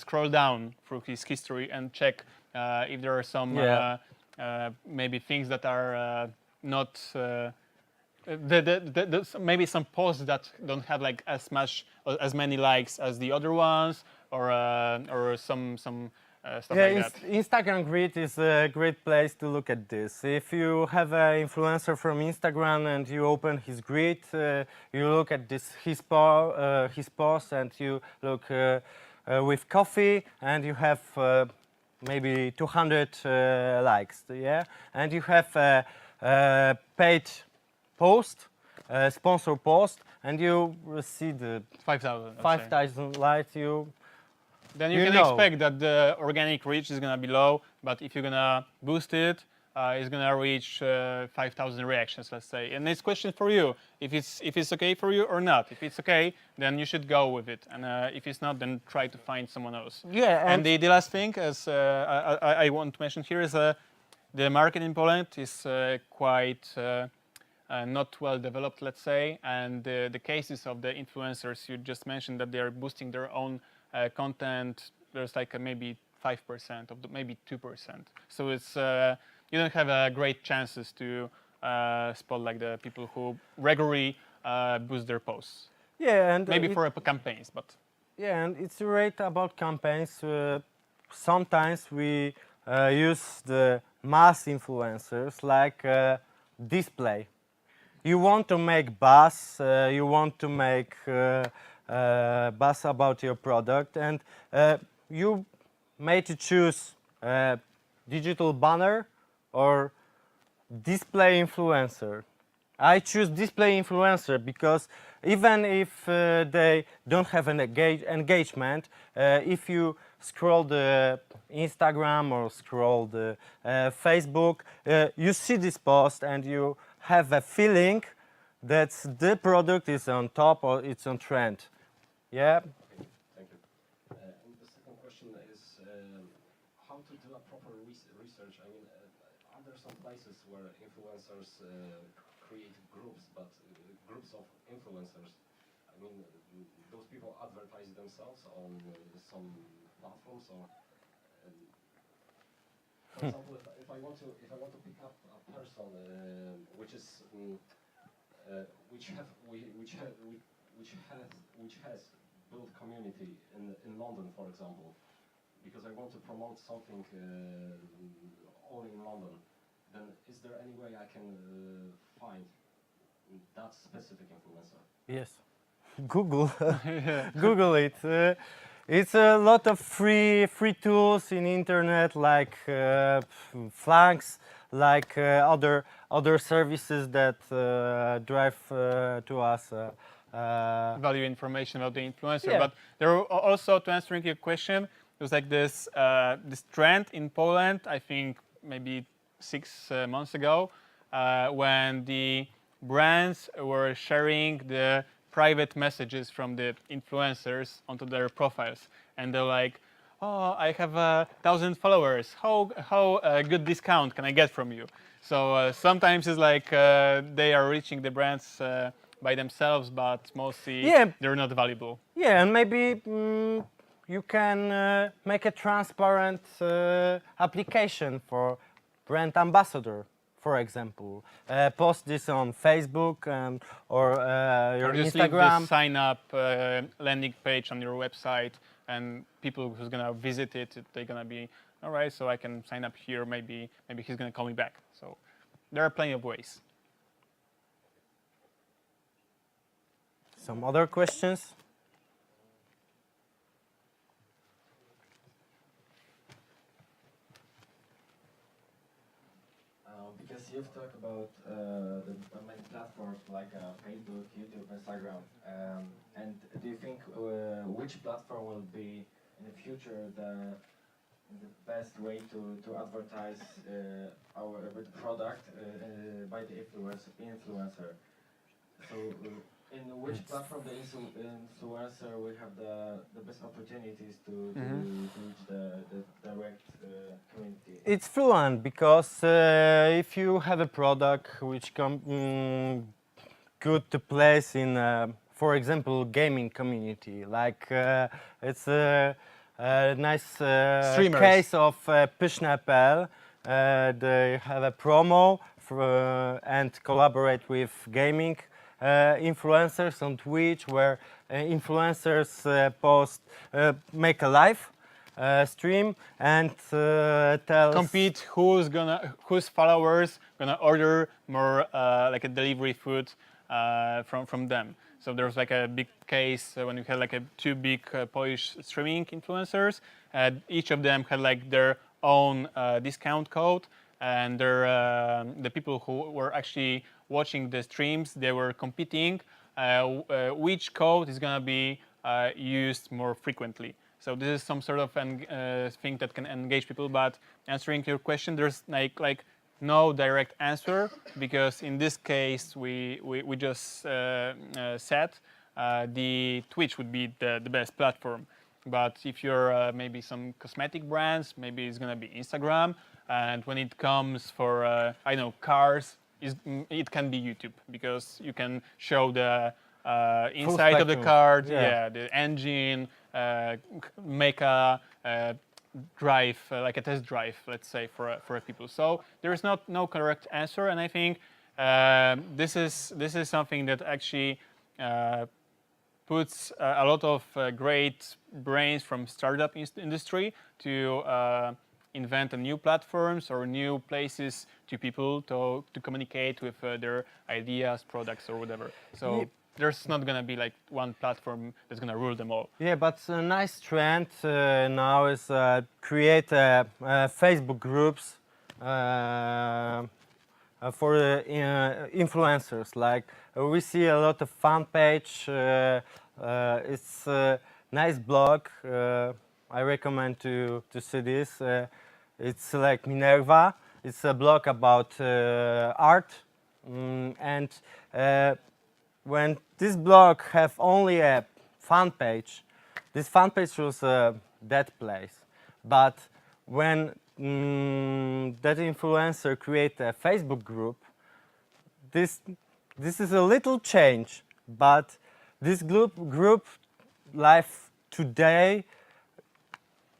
scroll down through his history and check if there are some maybe things that are not. Maybe some posts that don't have like as many likes as the other ones, or some stuff like that. Instagram Grid is a great place to look at this. If you have an influencer from Instagram and you open his grid, you look at his post, and you look with coffee, and you have maybe 200 likes. Yeah, and you have a paid post, sponsor post, and you see the 5,000 likes. Then you can expect that the organic reach is gonna be low, but if you're gonna boost it, it's gonna reach 5,000 reactions, let's say. And this question for you: if it's okay for you or not. If it's okay, then you should go with it, and if it's not, then try to find someone else. Yeah, and the last thing, as I want to mention here, is the market in Poland is quite. Not well developed, let's say, and the cases of the influencers you just mentioned, that they are boosting their own content, there's like maybe 5% of maybe 2%. So it's you don't have great chances to spot like the people who regularly boost their posts. Yeah, and maybe for campaigns, but yeah, and it's right about campaigns. Sometimes we use the mass influencers like display. You want to make buzz, you want to make buzz about your product, and you may to choose digital banner or display influencer. I choose display influencer because even if they don't have an engagement, if you scroll the Instagram or scroll the Facebook, you see this post and you have a feeling that the product is on top or it's on trend. Yeah? Okay, thank you. And the second question is how to do a proper research. I mean, are there some places where influencers create groups, but groups of influencers? I mean, those people advertise themselves on some platforms, or for example, if I want to pick up a person which has built community in London, for example, because I want to promote something only in London, then is there any way I can find that specific influencer? Yes. Google. Google it. It's a lot of free tools in internet, like flanks, like other services that drive to us value information about the influencer. Yeah. But there are also, to answering your question, there's like this this trend in Poland, I think maybe 6 months ago, when the brands were sharing the private messages from the influencers onto their profiles, and they're like, "Oh, I have 1,000 followers. How good discount can I get from you?" So sometimes it's like they are reaching the brands by themselves, but mostly Yeah. they're not valuable. Yeah, and maybe you can make a transparent application for brand ambassador, for example. Post this on Facebook or your Or just leave Instagram. the sign up landing page on your website, and people who's gonna visit it, they're gonna be all right. So I can sign up here. Maybe he's gonna call me back. So there are plenty of ways. Some other questions? Because you've talked about the many platforms like Facebook, YouTube, Instagram, and do you think which platform will be in the future the best way to advertise our product by the influencer? So in which platform the influencer will have the best opportunities to reach the direct community? It's fluent because if you have a product which good to place in, for example, gaming community, like it's a nice Streamers. case of Pyszne.pl. They have a promo and collaborate with gaming influencers on Twitch, where influencers make a live stream and tell Compete whose followers gonna order more like a delivery food from them. So there's like a big case when you had like two big Polish streaming influencers. Each of them had like their own discount code, and the people who were actually watching the streams, they were competing which code is gonna be used more frequently. So this is some sort of thing that can engage people. But answering your question, there's like no direct answer, because in this case we just said the Twitch would be the best platform. But if you're maybe some cosmetic brands, maybe it's gonna be Instagram. And when it comes for I know, cars, it can be YouTube, because you can show the inside of the spectrum. car, Yeah. the engine, make a drive, like a test drive, let's say, for people. So there is no correct answer, and I think this is something that actually puts a lot of great brains from startup industry to invent new platforms or new places to people to communicate with their ideas, products, or whatever. So there's not gonna be like one platform that's gonna rule them all. Yeah, but a nice trend now is create Facebook groups for influencers. Like we see a lot of fan page. It's a nice blog. I recommend to see this. It's like Minerva. It's a blog about art, and when this blog have only a fan page, this fan page was a dead place. But when that influencer create a Facebook group, this is a little change. But this group live today.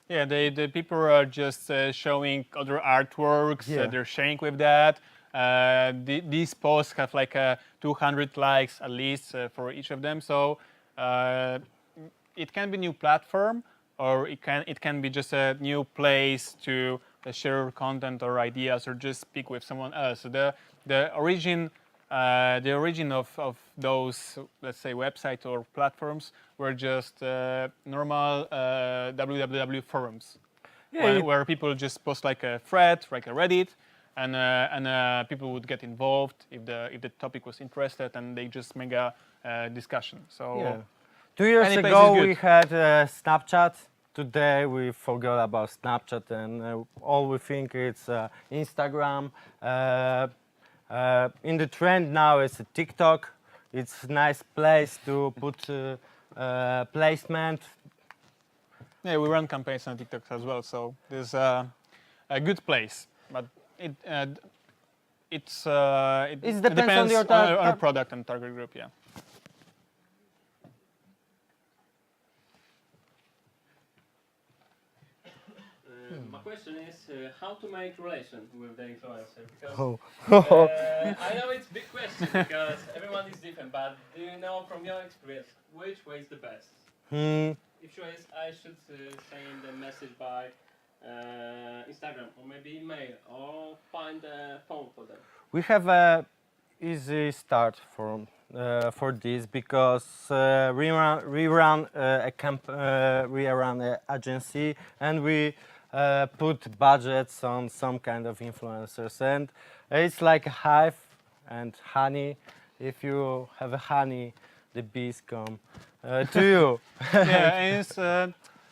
Yeah, the people are just showing other artworks. Yeah. They're sharing with that. These posts have like 200 likes at least for each of them. So it can be a new platform, or it can be just a new place to share content or ideas or just speak with someone else. So the origin of those, let's say, websites or platforms were just normal www forums, where people just post like a thread, like a Reddit, and people would get involved if the topic was interested, and they just make a discussion. So Yeah. 2 years any place ago is good. we had Snapchat. Today we forgot about Snapchat, and all we think it's Instagram. In the trend now is TikTok. It's a nice place to put placement. Yeah, we run campaigns on TikTok as well, so there's a good place, but it depends on your on our product and target group. Yeah. My question is how to make relation with the influencer, because Oh. I know it's a big question because everyone is different, but do you know from your experience which way is the best? If choice, I should send a message by Instagram or maybe email or find a phone for them. We have a easy start for this because we run an agency, and we put budgets on some kind of influencers, and it's like a hive and honey. If you have a honey, the bees come to you. Yeah, and it's,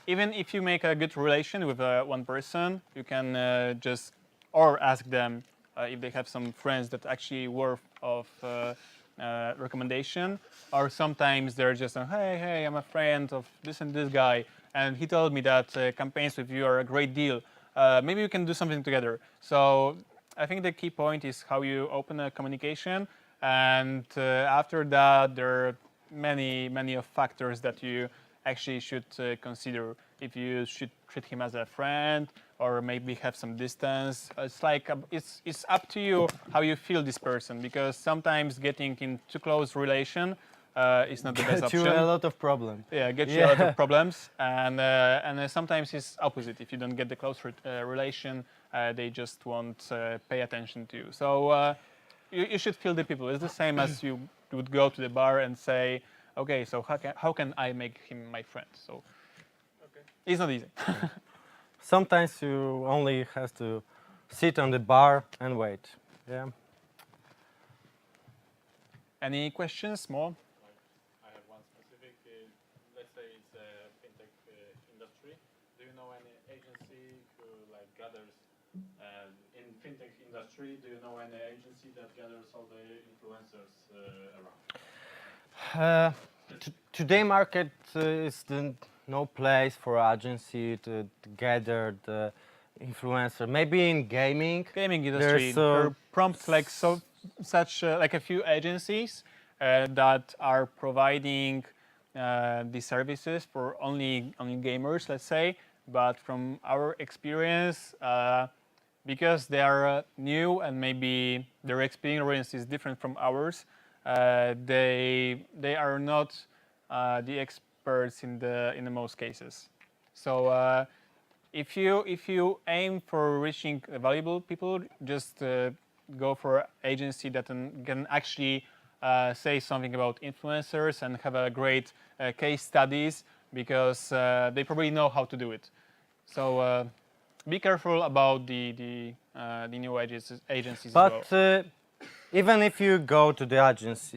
even if you make a good relation with one person, you can just or ask them if they have some friends that actually worth of recommendation, or sometimes they're just hey, I'm a friend of this and this guy, and he told me that campaigns with you are a great deal. Maybe we can do something together. So I think the key point is how you open a communication, and after that there are many of factors that you actually should consider. If you should treat him as a friend, or maybe have some distance. It's like it's up to you how you feel this person, because sometimes getting in too close relation is not the best Get option. you a lot of problems. Yeah, get you a lot of problems, and sometimes it's opposite. If you don't get the close relation, they just won't pay attention to you. So you should feel the people. It's the same as you would go to the bar and say, okay, so how can I make him my friend? So it's not easy. Sometimes you only have to sit on the bar and wait. Yeah. Any questions more? I have one specific. Let's say it's a fintech industry. Do you know any agency who like gathers in fintech industry? Do you know any agency that gathers all the influencers around? Today market is no place for agency to gather the influencer. Maybe in gaming. Gaming industry. There's, There are prompt like such like a few agencies that are providing these services for only gamers, let's say. But from our experience, because they are new and maybe their experience is different from ours, they are not the experts in the most cases. So if you aim for reaching valuable people, just go for agency that can actually say something about influencers and have a great case studies, because they probably know how to do it. So be careful about the new agencies But as well. even if you go to the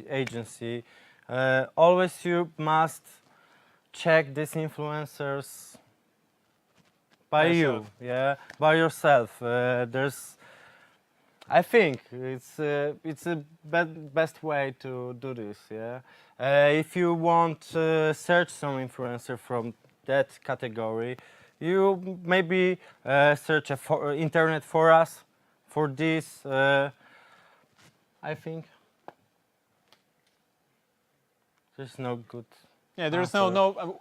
agency, always you must check these influencers by you, by yourself. I think it's a best way to do this. Yeah, if you want to search some influencer from that category, you maybe search internet for us for this. I think there's no good. Yeah, there's answer. no.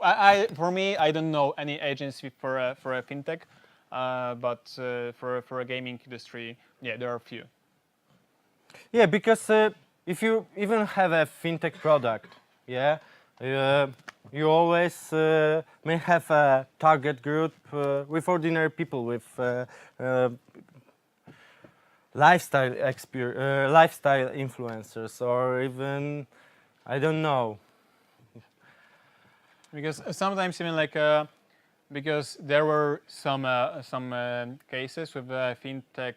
For me, I don't know any agency for a fintech, but for a gaming industry, yeah, there are a few. Yeah, because if you even have a fintech product, You always may have a target group with ordinary people, with lifestyle influencers, or even, I don't know. Because sometimes even like because there were some cases with fintech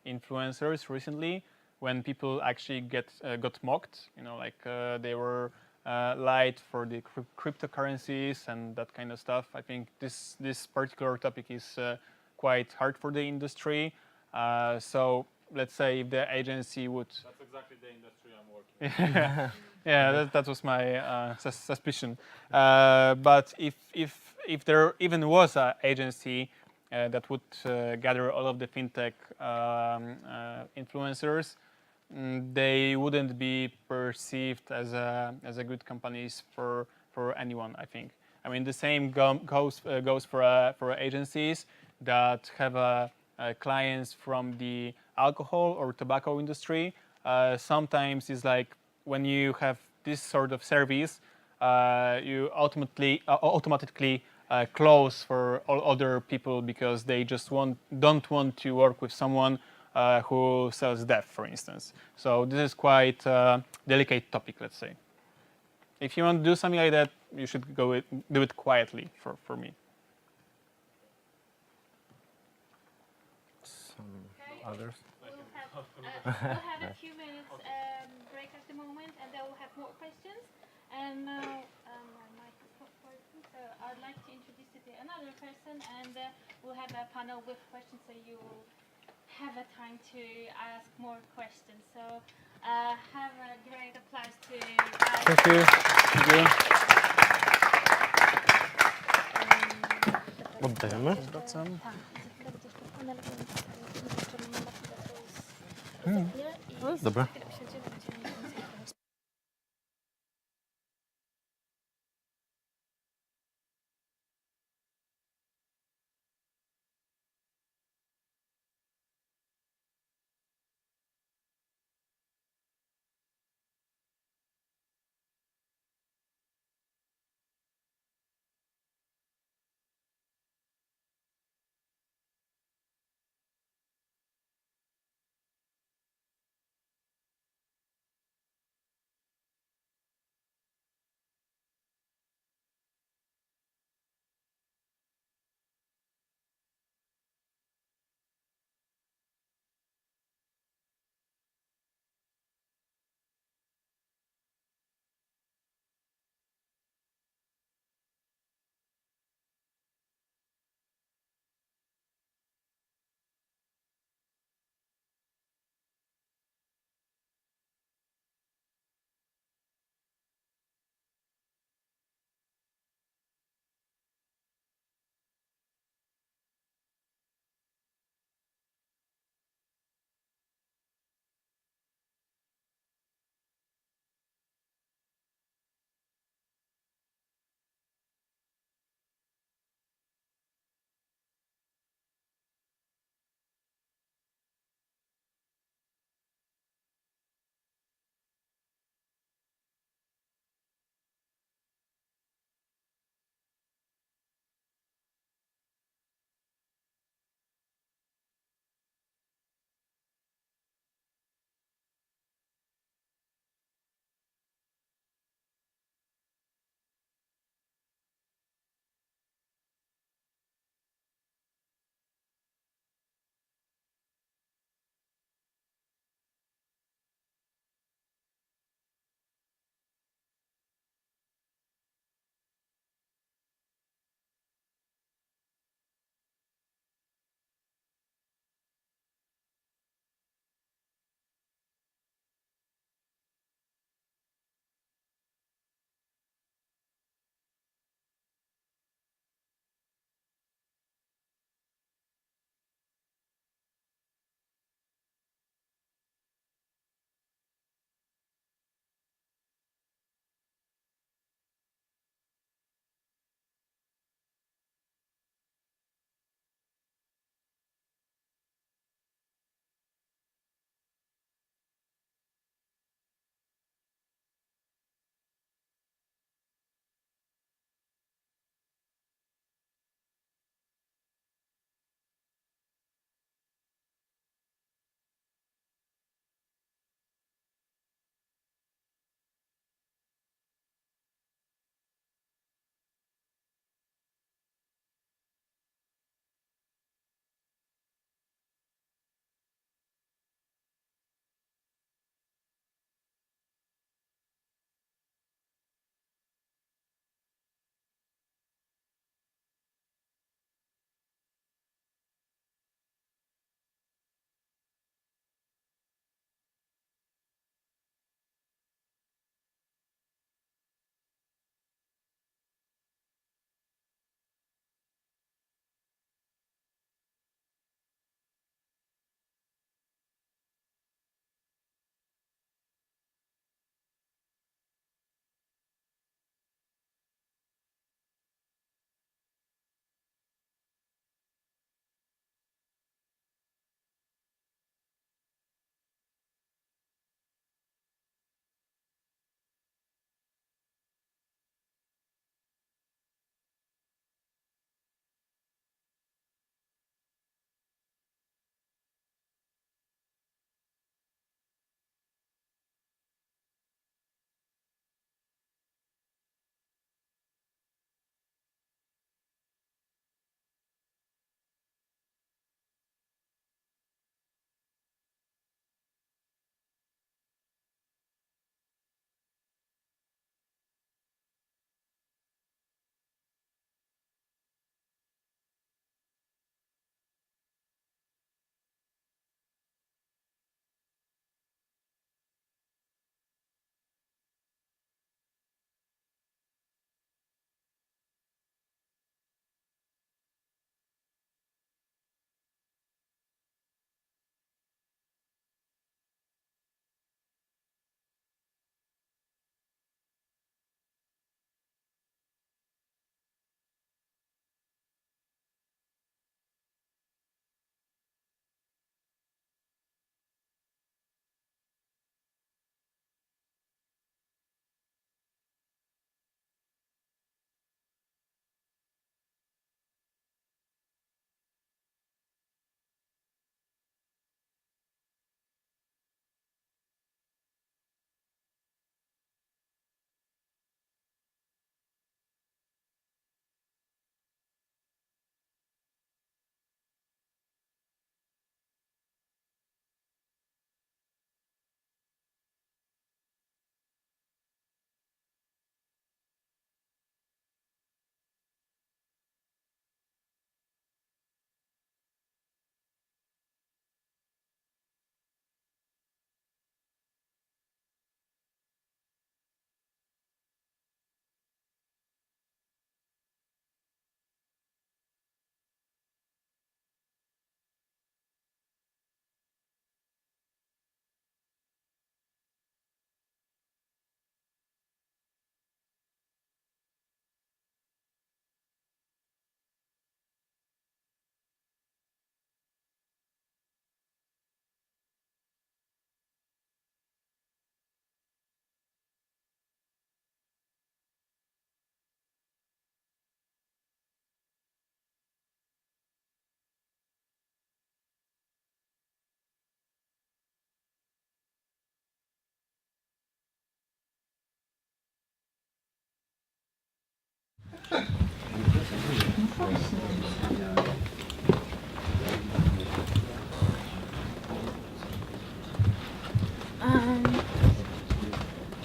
influencers recently when people actually got mocked. You know, like they were lied for the cryptocurrencies and that kind of stuff. I think this particular topic is quite hard for the industry. So let's say if the agency would. That's exactly the industry I'm working in. Yeah, that was my suspicion. But if there even was an agency that would gather all of the fintech influencers, they wouldn't be perceived as a good companies for anyone. I think. I mean, the same goes for agencies that have clients from the alcohol or tobacco industry. Sometimes it's like when you have this sort of service, you automatically close for all other people because they just don't want to work with someone who sells death, for instance. So this is quite a delicate topic, let's say. If you want to do something like that, you should do it quietly, for me. Others. We'll have a few minutes break at the moment, and then we'll have more questions. And now my mic is not working, so I'd like to introduce you to another person, and we'll have a panel with questions, so you will have a time to ask more questions. So have a great applause to Thank you. Thank you. Oddajemy. Wracam. To jest dobre.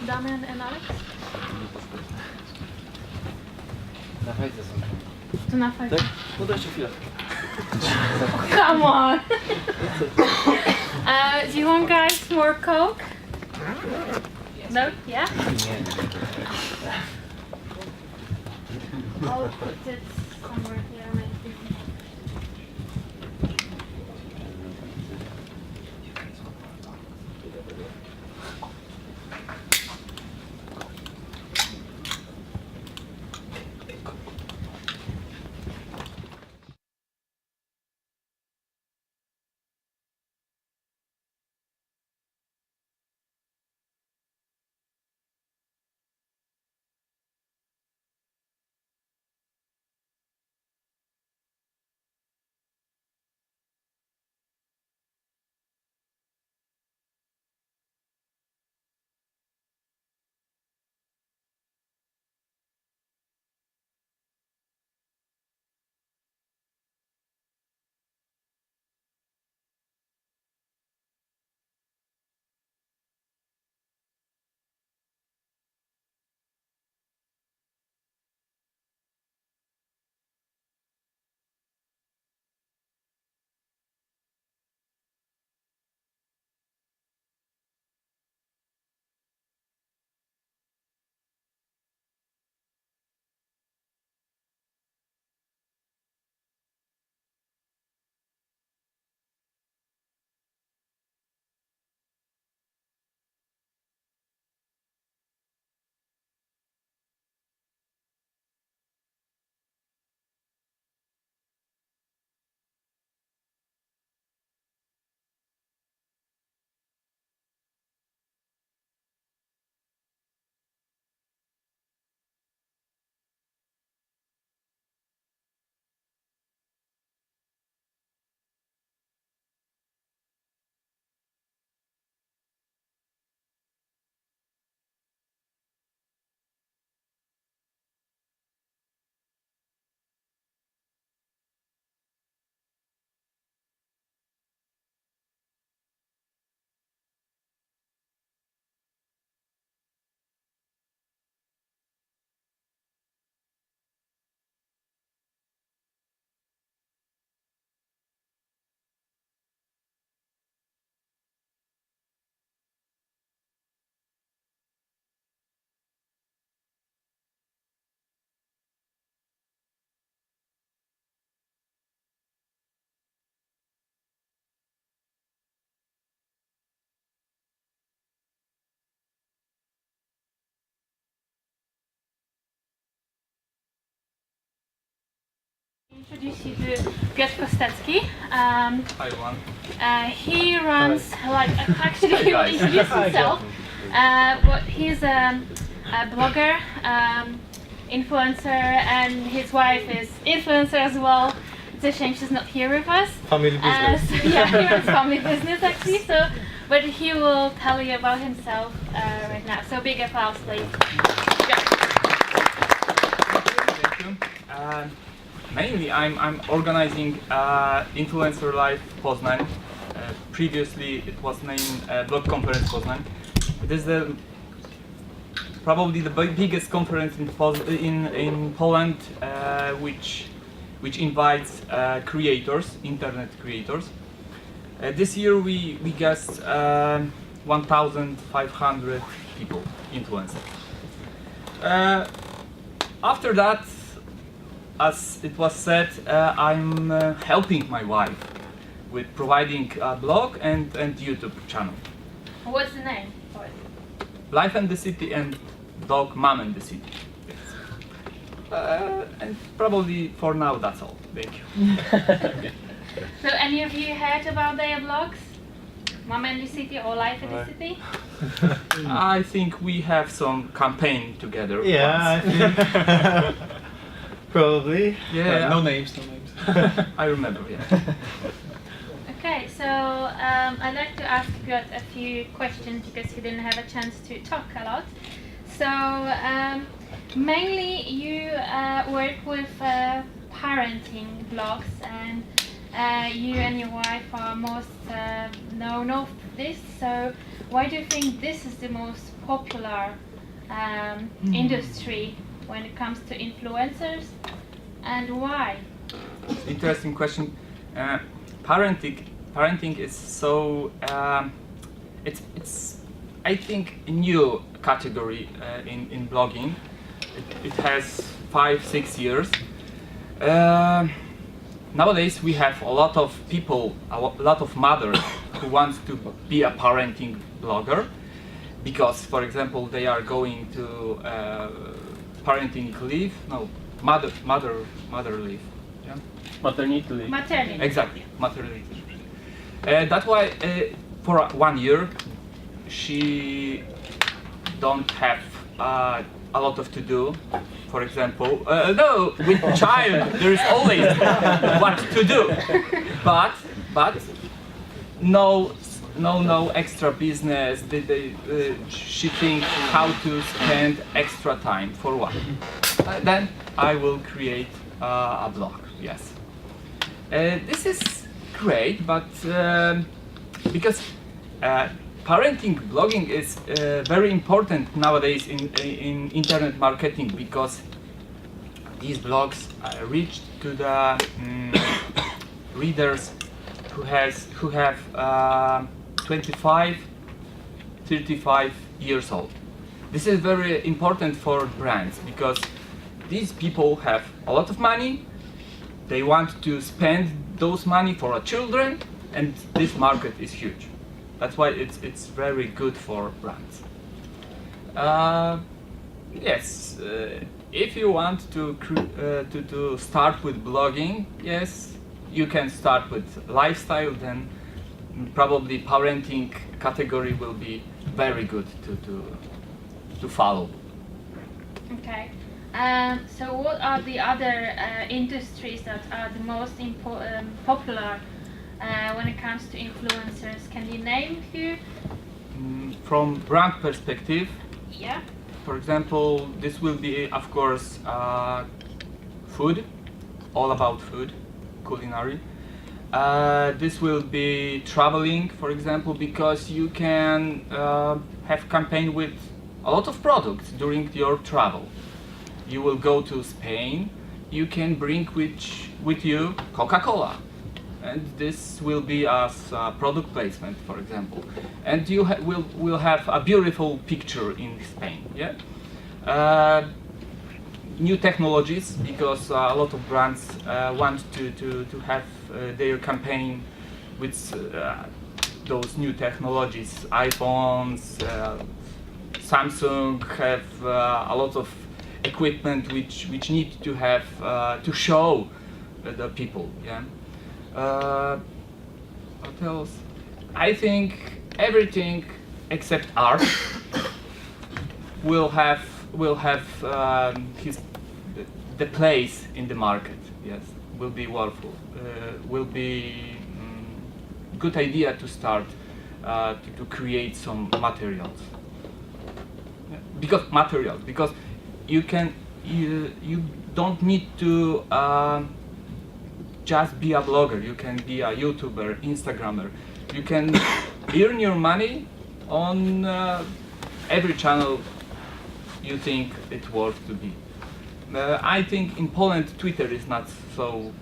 Damian and Alex? Na fajce są. To na fajce. Tak? No dajcie chwilę. Come on! Do you want guys more Coke? No? Yeah? I'll put it somewhere here maybe. Introduce you to Piotr Kostecki. Hi everyone. He runs, actually he will introduce himself. But he's a blogger, influencer, and his wife is influencer as well. It's a shame she's not here with us. Family business. So, yeah, he runs family business actually. So, but he will tell you about himself right now. So big applause, please. Thank you. Mainly, I'm organizing Influencer Live Poznan. Previously, it was named Blog Conference Poznan. It is probably the biggest conference in Poland, which invites creators, internet creators. This year, we guessed 1,500 people, influencers. After that, as it was said, I'm helping my wife with providing a blog and YouTube channel. What's the name for it? Life and the City and Dog Mom and the City. And probably for now that's all. Thank you. So any of you heard about their blogs? Mom and the City or Life in the City? I think we have some campaign together. Yeah, once. I think. Probably. Yeah. No names, no names. I remember. Yeah. Okay, so I'd like to ask Piotr a few questions because he didn't have a chance to talk a lot. So mainly you work with parenting blogs, and you and your wife are most known of this. So why do you think this is the most popular industry when it comes to influencers, and why? Interesting question. Parenting is so it's I think a new category in blogging. It has 5-6 years. Nowadays we have a lot of people, a lot of mothers who want to be a parenting blogger because, for example, they are going to parenting leave. No, mother leave. Yeah? Maternity leave. Maternity. Exactly, maternity. That's why for 1 year she don't have a lot of to do. For example, no, with child there is always what to do, but no extra business. She thinks how to spend extra time for what. Then I will create a blog. Yes, this is great, but because parenting blogging is very important nowadays in internet marketing, because these blogs reach to the readers who have 25, 35 years old. This is very important for brands because these people have a lot of money. They want to spend those money for our children, and this market is huge. That's why it's very good for brands. Yes, if you want to start with blogging, yes, you can start with lifestyle. Then probably parenting category will be very good to follow. Okay. So what are the other industries that are the most popular when it comes to influencers? Can you name a few? From brand perspective, Yeah. for example, this will be, of course, food, all about food, culinary. This will be traveling, for example, because you can have campaign with a lot of products during your travel. You will go to Spain, you can bring with you Coca-Cola, and this will be as product placement, for example. And you will have a beautiful picture in Spain. Yeah. New technologies, because a lot of brands want to have their campaign with those new technologies. iPhones, Samsung have a lot of equipment which need to have to show the people. Yeah. What else? I think everything except art will have the place in the market. Yes, will be worthwhile. Will be good idea to start to create some materials. Yeah. Because you don't need to just be a blogger. You can be a YouTuber, Instagrammer. You can earn your money on every channel you think it's worth to be. I think in Poland Twitter is not so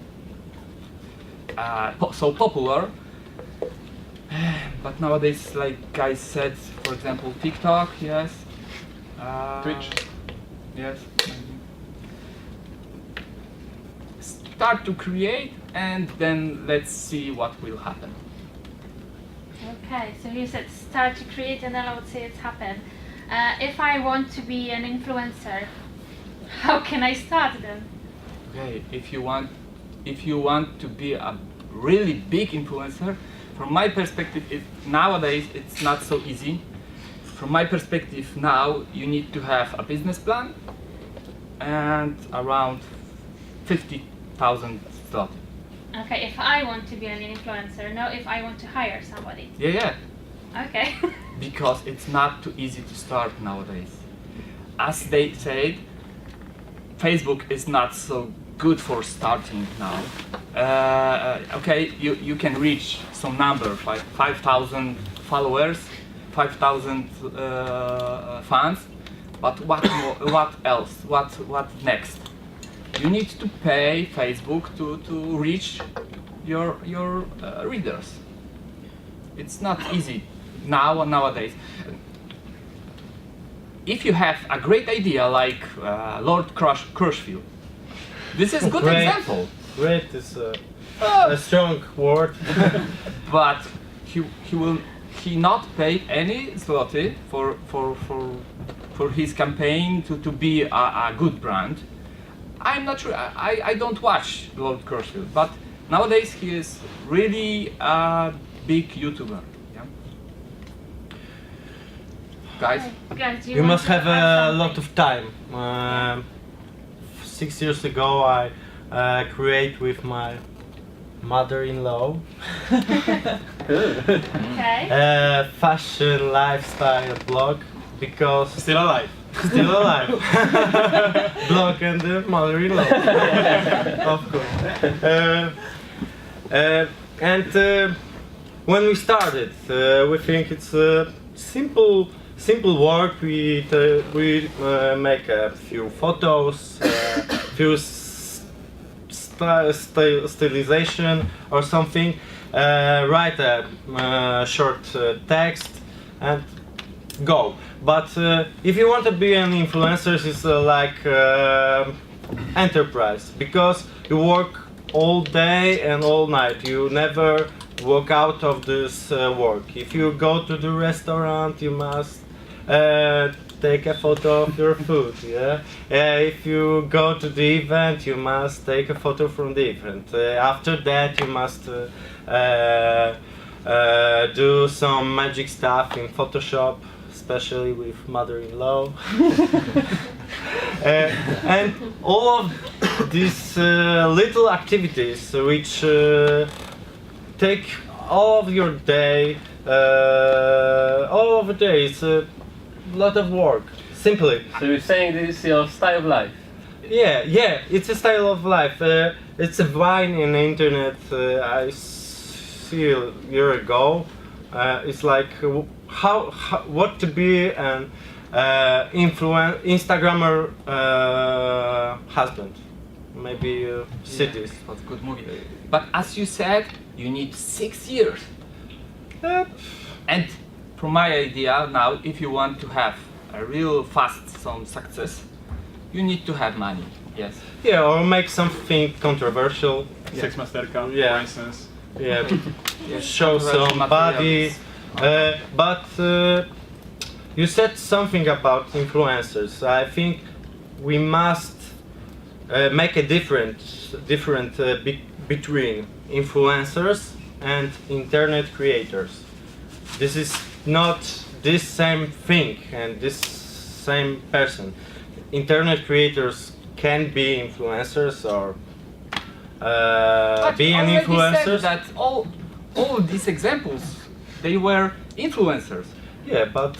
popular, but nowadays, like guys said, for example, TikTok, yes, Twitch. yes. Start to create, and then let's see what will happen. Okay, so you said start to create, and then I would say it's happen. If I want to be an influencer, how can I start then? Okay, if you want to be a really big influencer, from my perspective, nowadays it's not so easy. From my perspective now, you need to have a business plan and around 50,000 zloty. Okay, if I want to be an influencer, no, if I want to hire somebody. Yeah. Okay. Because it's not too easy to start nowadays. As they said, Facebook is not so good for starting now. Okay, you can reach some number, 5,000 followers, 5,000 fans, but what more, what else? What next? You need to pay Facebook to reach your readers. It's not easy nowadays. If you have a great idea like Lord Crushfield, this is a good example. Great is a strong word. But he will not pay any zloty for his campaign to be a good brand. I'm not sure. I don't watch Lord Crushfield, but nowadays he is really a big YouTuber. Yeah. Guys, Guys, You must have a lot of time. 6 years ago, I create with my mother-in-law Okay. a fashion lifestyle blog because Still alive. still alive. Blog and the mother-in-law, of course. And when we started, we think it's simple work. We make a few photos, few stylization or something. Write a short text and go. But if you want to be an influencer, it's like enterprise, because you work all day and all night. You never walk out of this work. If you go to the restaurant, you must take a photo of your food. Yeah. If you go to the event, you must take a photo from the event. After that, you must do some magic stuff in Photoshop, especially with mother-in-law. And all of these little activities which take all of your day, all of the day, it's a lot of work, simply. So you're saying this is your style of life? Yeah, it's a style of life. It's a vine in the internet I see a year ago. It's like what to be an Instagrammer husband. Maybe cities. that's a good movie. But as you said, you need 6 years. And from my idea now, if you want to have a real fast some success, you need to have money. Yes. Yeah, or make something controversial. Sex Masterka, Yeah. for instance. Yeah, Yes, show controversial somebody. materials. But you said something about influencers. I think we must make a difference between influencers and internet creators. This is not this same thing and this same person. Internet creators can be influencers or But be you an already influencer. said that all these examples, they were influencers. Yeah, but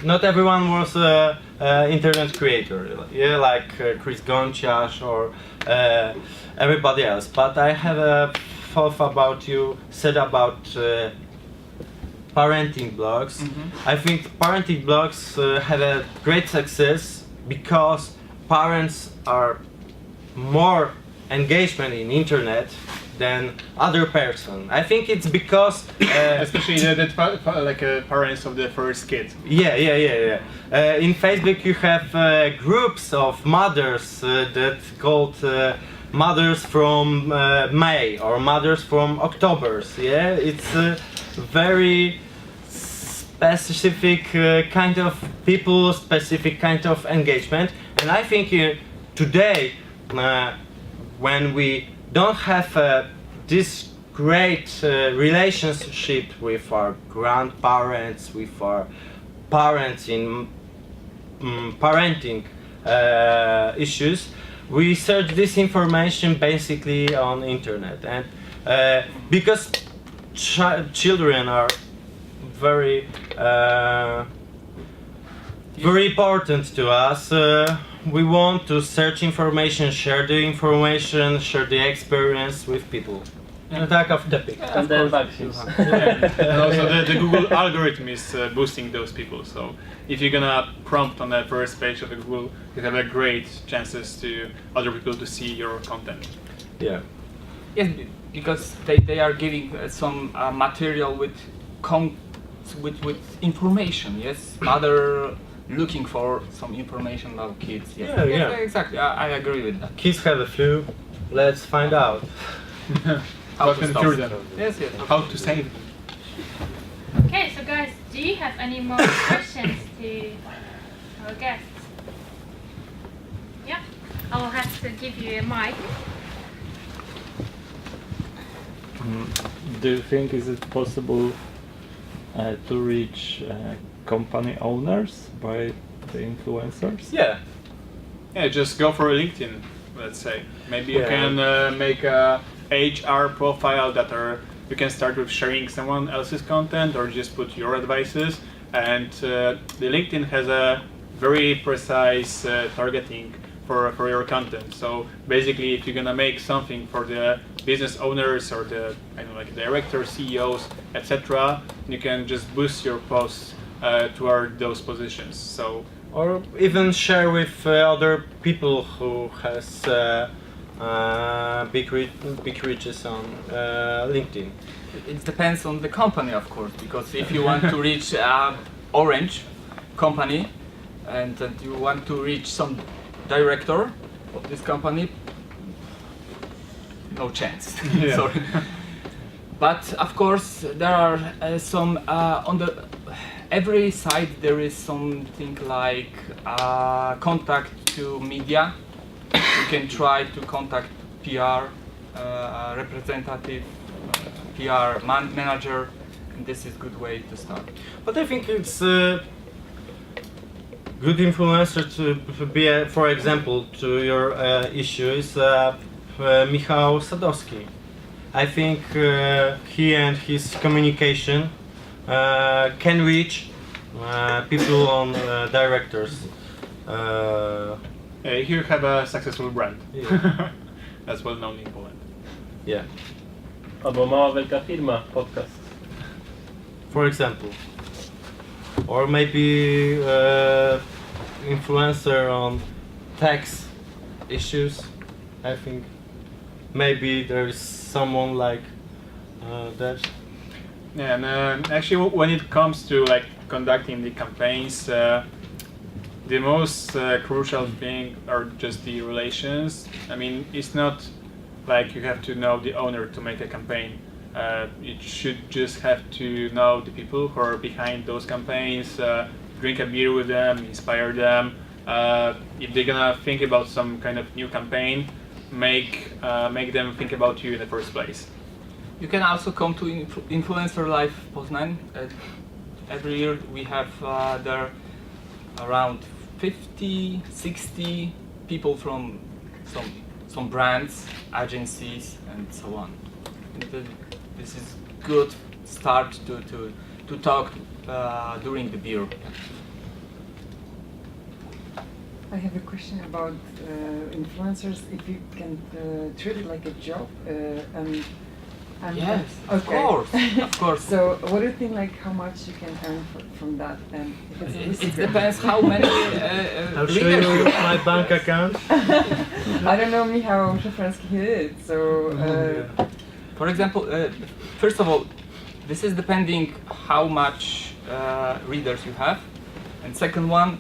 not everyone was an internet creator. Yeah, like Chris Gonciarz or everybody else. But I have a thought about you said about parenting blogs. I think parenting blogs have a great success because parents are more engagement in internet than other person. I think it's because Especially the parents of the first kid. yeah. In Facebook you have groups of mothers that called mothers from May or mothers from Octobers. Yeah, it's a very specific kind of people, specific kind of engagement. And I think today, when we don't have this great relationship with our grandparents, with our parents in parenting issues, we search this information basically on internet. And because children are very very important to us, we want to search information, share the information, share the experience with people. Tak off topic. And then vaccines. And also the Google algorithm is boosting those people. So if you're gonna prompt on the first page of the Google, you have a great chances to other people to see your content. Yeah. Yes, because they are giving some material with information. Yes, mother looking for some information about kids. Yes. Yeah. Exactly. I agree with that. Kids have a flu. Let's find out. How How to to stop cure them. them. Yes. How to save them. Okay, so guys, do you have any more questions to our guests? Yeah, I'll have to give you a mic. Do you think is it possible to reach company owners by the influencers? Yeah. Yeah, just go for LinkedIn, let's say. Maybe you Yeah. can make a HR profile that you can start with sharing someone else's content or just put your advices. And the LinkedIn has a very precise targeting for your content. So basically, if you're gonna make something for the business owners or the directors, CEOs, etc., you can just boost your posts toward those positions. So. Or even share with other people who has big reaches on LinkedIn. It depends on the company, of course, because if you want to reach Orange company and you want to reach some director of this company, no chance. Yeah. Sorry. But of course, there are some on the every site there is something like contact to media. You can try to contact PR representative, PR manager, and this is good way to start. But I think it's good influencer to be, for example, to your issue is Michał Sadowski. I think he and his communication can reach people on directors. Here you have a successful brand. Yeah. That's well known in Poland. Yeah. Albo mała wielka firma, podcast. For example. Or maybe influencer on tax issues. I think maybe there is someone like that. Yeah, and actually, when it comes to conducting the campaigns, the most crucial thing are just the relations. I mean, it's not like you have to know the owner to make a campaign. You should just have to know the people who are behind those campaigns, drink a beer with them, inspire them. If they're gonna think about some kind of new campaign, make them think about you in the first place. You can also come to Influencer Live Poznan. Every year we have there around 50, 60 people from some brands, agencies, and so on. And this is good start to talk during the beer. I have a question about influencers. If you can treat it like a job, Yes, okay. of course. So, what do you think? Like, how much you can earn from that, and if it's a It secret? depends how many I'll show readers you you have. my bank account. I don't know me how Szafranski did. So, For example, first of all, this is depending how much readers you have, and second one,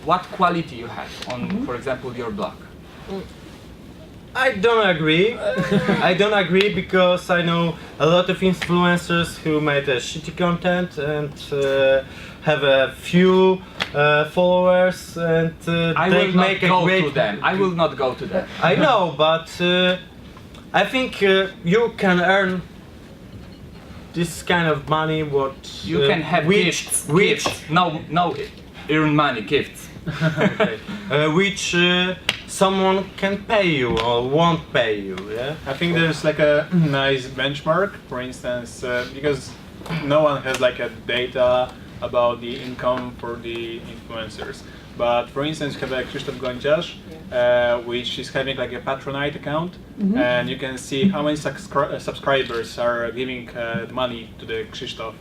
what quality you have on, for example, your blog. I don't agree. I don't agree because I know a lot of influencers who made shitty content and have a few followers and I they will not make a go great. to them. I will not go to them. I know, but I think you can earn this kind of money. What You can have gifts. Gifts. No, earn money, gifts. okay. Which someone can pay you or won't pay you. Yeah. I think there's a nice benchmark, for instance, because no one has a data about the income for the influencers. But for instance, you have like Krzysztof Gonciarz, which is having like a Patronite account, and you can see how many subscribers are giving money to the Krzysztof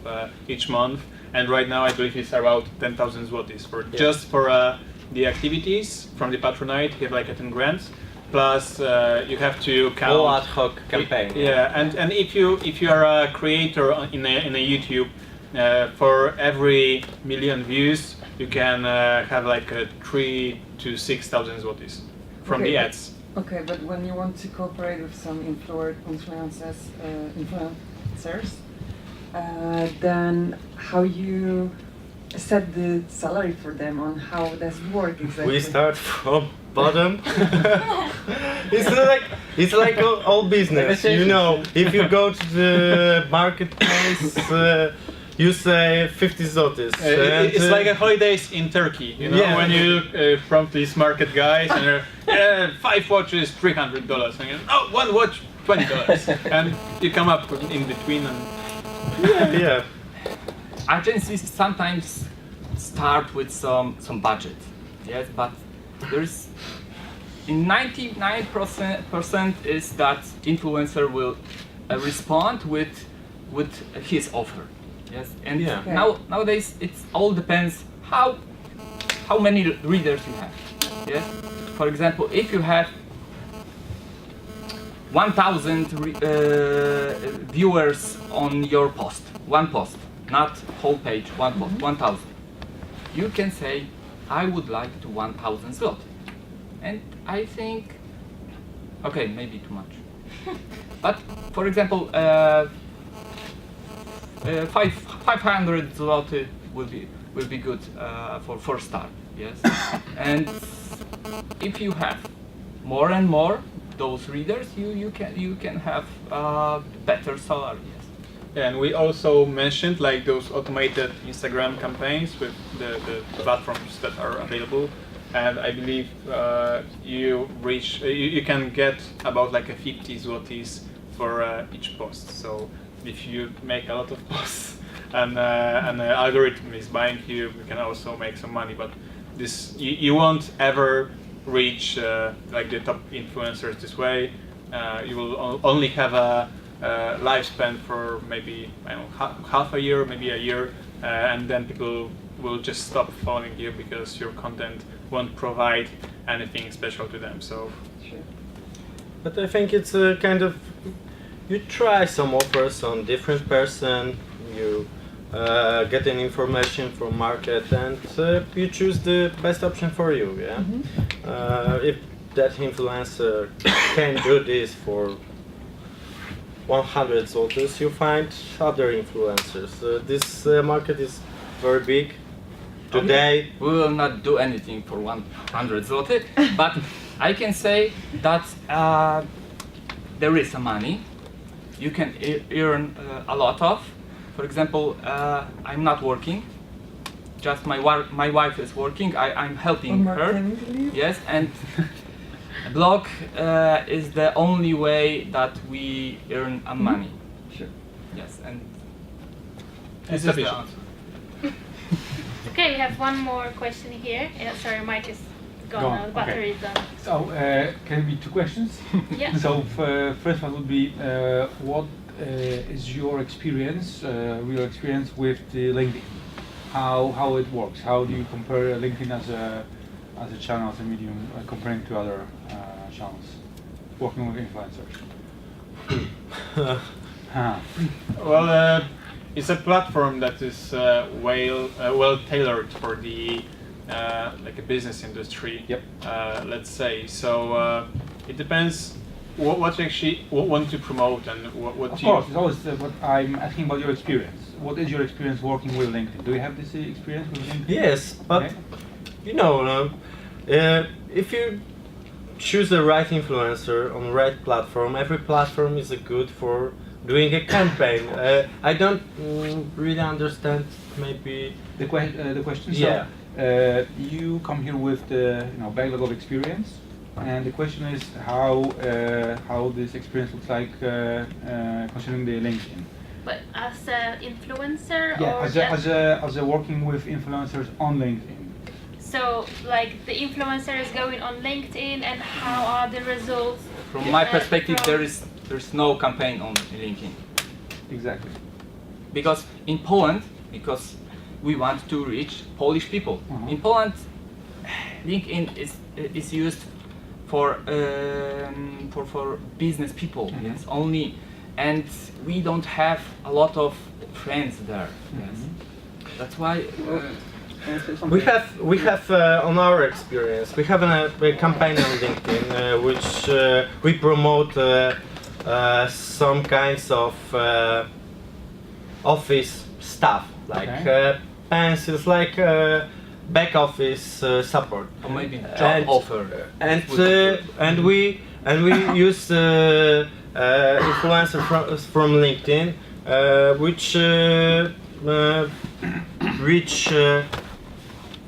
each month. And right now, I believe it's around 10,000 zlotys for just for the activities from the Patronite. You have like 10 grand. Plus, you have to count. All ad hoc campaign. Yeah, and if you are a creator in a YouTube, for every million views, you can have like 3,000 to 6,000 zlotys from the ads. Okay, but when you want to cooperate with some influencers, then how you set the salary for them, on how does it work exactly? We start from bottom. it's like all business, you know. If you go to the marketplace, you say 50 zlotys. It's like a holidays in Turkey, you know, when you from these market guys and they're, 5 watches, $300, and you know, one watch, $20, and you come up in between and Agencies sometimes start with some budget, yes, but there's in 99% is that influencer will respond with his offer, yes, and nowadays it all depends how many readers you have, yes. For example, if you have 1,000 viewers on your post, one post, not whole page, one post, 1,000. You can say, I would like to 1,000 zloty. And I think, okay, maybe too much. But for example, 500 zloty will be good for start, yes. And if you have more and more those readers, you can have better salary. Yes. And we also mentioned like those automated Instagram campaigns with the platforms that are available. And I believe you can get about like a 50 zlotys for each post. So if you make a lot of posts and the algorithm is buying you can also make some money. But this you won't ever reach like the top influencers this way. You will only have a lifespan for maybe half a year, maybe a year, and then people will just stop following you because your content won't provide anything special to them. So, but I think it's a kind of you try some offers on different person. You get an information from market and you choose the best option for you. Yeah. If that influencer can do this for 100 zlotys, you find other influencers. This market is very big. Today we will not do anything for 100 zloty, but I can say that there is some money you can earn a lot of. For example, I'm not working, just my wife is working, I'm helping her. Yes, and blog is the only way that we earn money. Sure. Yes, and it's this is the answer. Okay, we have one more question here. Sorry, mic is gone. The battery is done. So, can it be 2 questions? Yeah. So, first one would be, what is your experience, real experience with the LinkedIn? How it works? How do you compare LinkedIn as a channel, as a medium, comparing to other channels, working with influencers? Well, it's a platform that is well tailored for the like a business industry. Yep. Let's say so. It depends what you actually want to promote and what. Of course, it's always what I'm asking about your experience. What is your experience working with LinkedIn? Do you have this experience with LinkedIn? yes, but you know, if you choose the right influencer on the right platform, every platform is good for doing a campaign. I don't really understand maybe the question. Yeah. So, you come here with the backlog of experience, and the question is how this experience looks like considering the LinkedIn. But as an influencer, Yeah, or as a working with influencers on LinkedIn. So, like the influencer is going on LinkedIn, and how are the results? From my perspective, there's no campaign on LinkedIn. Exactly. Because in Poland, because we want to reach Polish people. In Poland, LinkedIn is used for business people. Yes, only, and we don't have a lot of friends there. Yes, that's why. We have on our experience, we have a campaign on LinkedIn which we promote some kinds of office stuff, like pencils, like back office support, or maybe job offer, and we use influencers from LinkedIn, which reach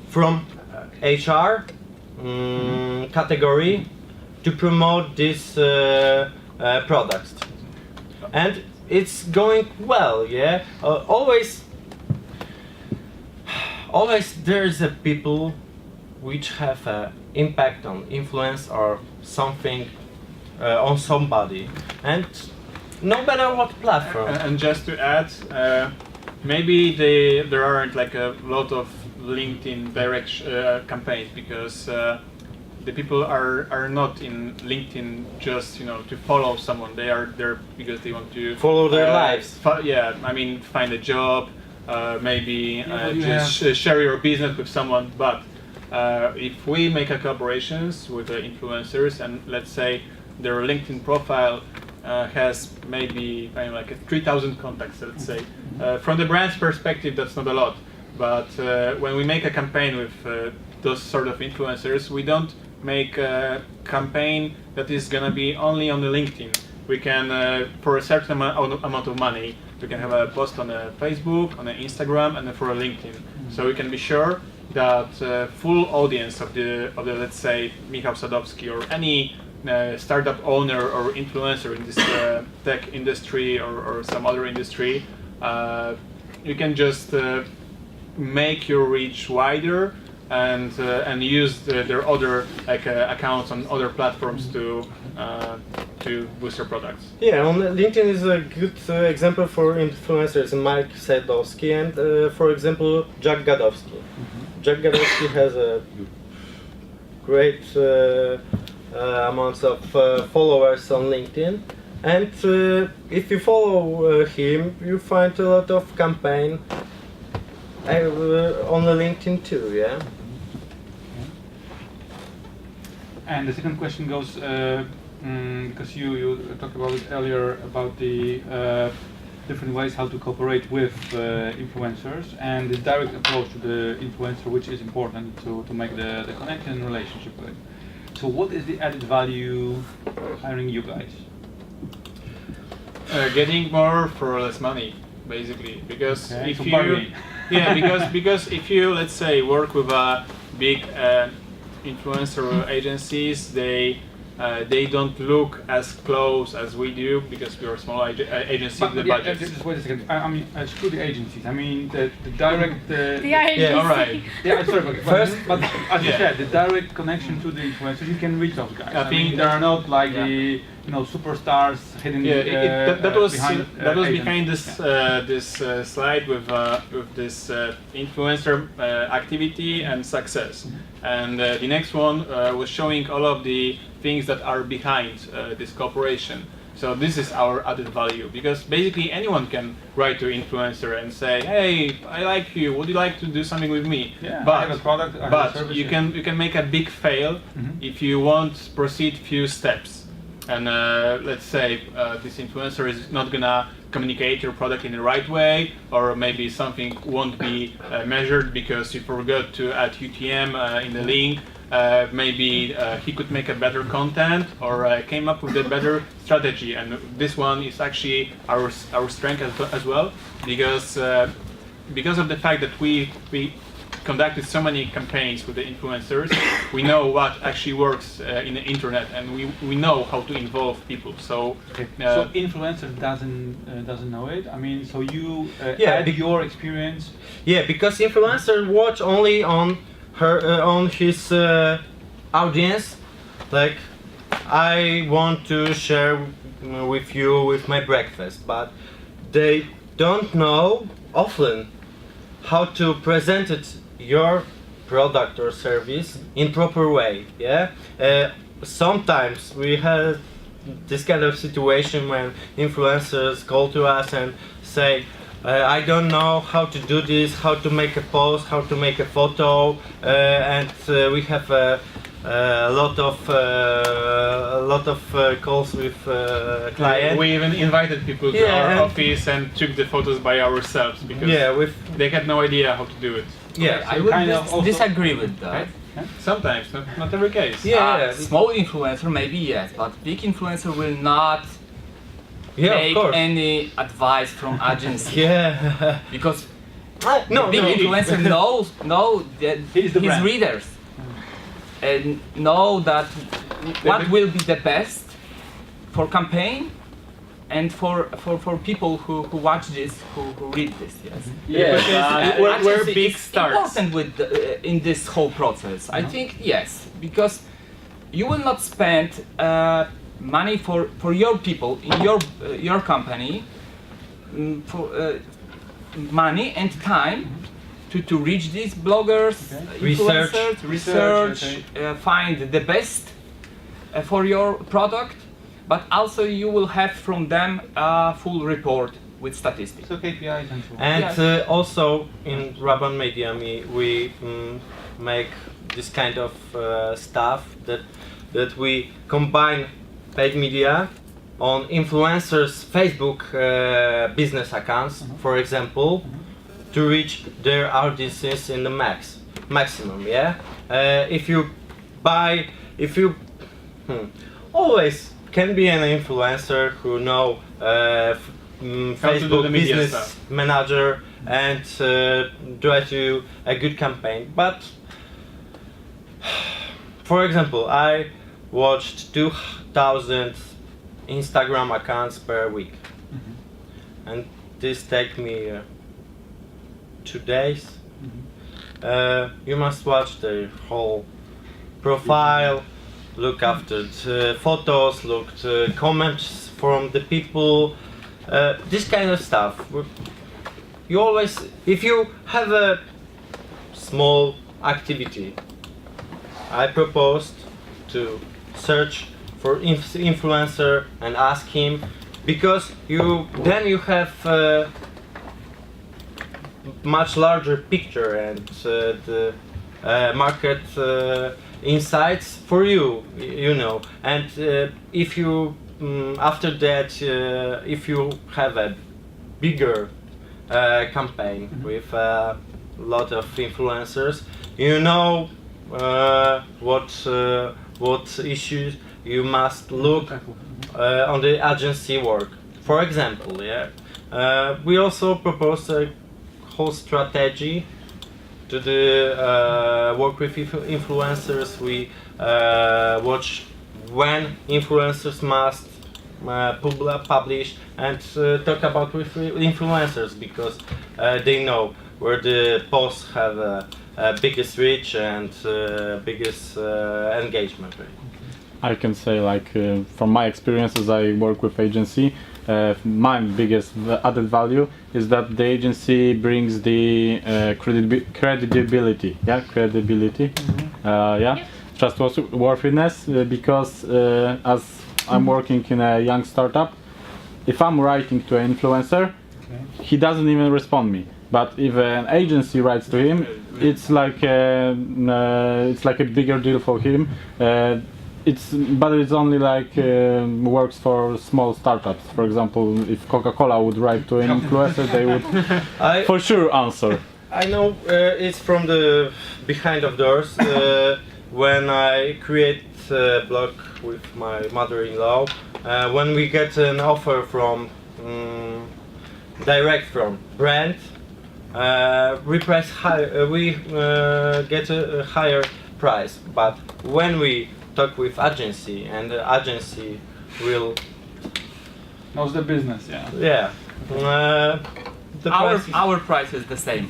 from HR category to promote these products, and it's going well. Yeah, always there's a people which have an impact on influence or something on somebody, and no matter what platform. And just to add, maybe there aren't like a lot of LinkedIn direct campaigns, because the people are not in LinkedIn just to follow someone. They are there because they want to follow their lives. Yeah, I mean, find a job, maybe just share your business with someone. But if we make a collaborations with the influencers, and let's say their LinkedIn profile has maybe like 3,000 contacts, let's say, from the brand's perspective, that's not a lot. But when we make a campaign with those sort of influencers, we don't make a campaign that is gonna be only on the LinkedIn. We can, for a certain amount of money, we can have a post on a Facebook, on an Instagram, and for a LinkedIn. So we can be sure that full audience of the let's say Michał Sadowski or any startup owner or influencer in this tech industry or some other industry, you can just make your reach wider and use their other accounts on other platforms to boost your products. Yeah, on LinkedIn is a good example for influencers, Mike Sadowski and for example Jack Gadowski. Jack Gadowski has a great amounts of followers on LinkedIn, and if you follow him, you find a lot of campaign on the LinkedIn too. Yeah. And the second question goes, because you talked about it earlier, about the different ways how to cooperate with influencers and the direct approach to the influencer, which is important to make the connection and relationship with it. So what is the added value hiring you guys? Getting more for less money, basically, because if so you because if you, let's say, work with a big influencer agencies, they don't look as close as we do because we are a small agency with the budget. Just wait a second. I mean, screw the agencies. I mean, the direct. Yeah, all right. Yeah, sorry. First, but as you said, the direct connection to the influencers, you can reach those guys. I mean, they are not like the superstars hidden. That was behind this slide with this influencer activity and success, and the next one was showing all of the things that are behind this cooperation. So this is our added value, because basically anyone can write to influencer and say, hey, I like you, would you like to do something with me? Yeah, but I have a product, I have a service, you can make a big fail if you won't proceed few steps. And let's say this influencer is not gonna communicate your product in the right way, or maybe something won't be measured because you forgot to add UTM in the link. Maybe he could make a better content or came up with a better strategy, and this one is actually our strength as well, because of the fact that we conducted so many campaigns with the influencers, we know what actually works in the internet, and we know how to involve people. So so influencer doesn't know it. I mean, so you add your experience. Yeah, because influencers watch only on on his audience, like I want to share with you with my breakfast, but they don't know often how to present it, your product or service in proper way. Yeah, sometimes we have this kind of situation when influencers call to us and say, I don't know how to do this, how to make a post, how to make a photo, and we have a lot of calls with clients. We even invited people to our office and took the photos by ourselves because they had no idea how to do it. Yeah, I would disagree with that. Sometimes, not every case. Small influencer maybe yes, but big influencer will not take of course. any advice from agency. Yeah, Because no, big influencer know that his brand. readers and know that what will be the best for campaign and for people who watch this, who read this. Yes. We're big stars. Important with in this whole process. I think yes, because you will not spend money for your people in your company for money and time to reach these bloggers, influencers, research, find the best for your product, but also you will have from them a full report with statistics. So KPIs and so on. and also in Raban Media we make this kind of stuff that we combine paid media on influencers' Facebook business accounts, for example, to reach their audiences in the maximum. Yeah, if you always can be an influencer who know Facebook business stuff. manager and try to a good campaign, but for example, I watched 2,000 Instagram accounts per week, and this take me 2 days. You must watch the whole profile, look after the photos, look at comments from the people, this kind of stuff. You always, if you have a small activity, I proposed to search for influencer and ask him, because then you have much larger picture and the market insights for you, you know. And if you after that, if you have a bigger campaign with a lot of influencers, you know what issues you must look on the agency work. For example, we also propose a whole strategy to the work with influencers. We watch when influencers must publish and talk about with influencers, because they know where the posts have biggest reach and biggest engagement rate. I can say, like, from my experiences, I work with agency. My biggest added value is that the agency brings the credibility. Yeah, credibility. Trustworthiness. Because as I'm working in a young startup, if I'm writing to an influencer, he doesn't even respond me. But if an agency writes to him, it's like a bigger deal for him. But it's only like works for small startups. For example, if Coca-Cola would write to an influencer, they would for sure answer. I know it's from the behind of doors. When I create a blog with my mother-in-law, when we get an offer from direct from brand, we get a higher price. But when we talk with agency, and the agency will knows the business, our price is the same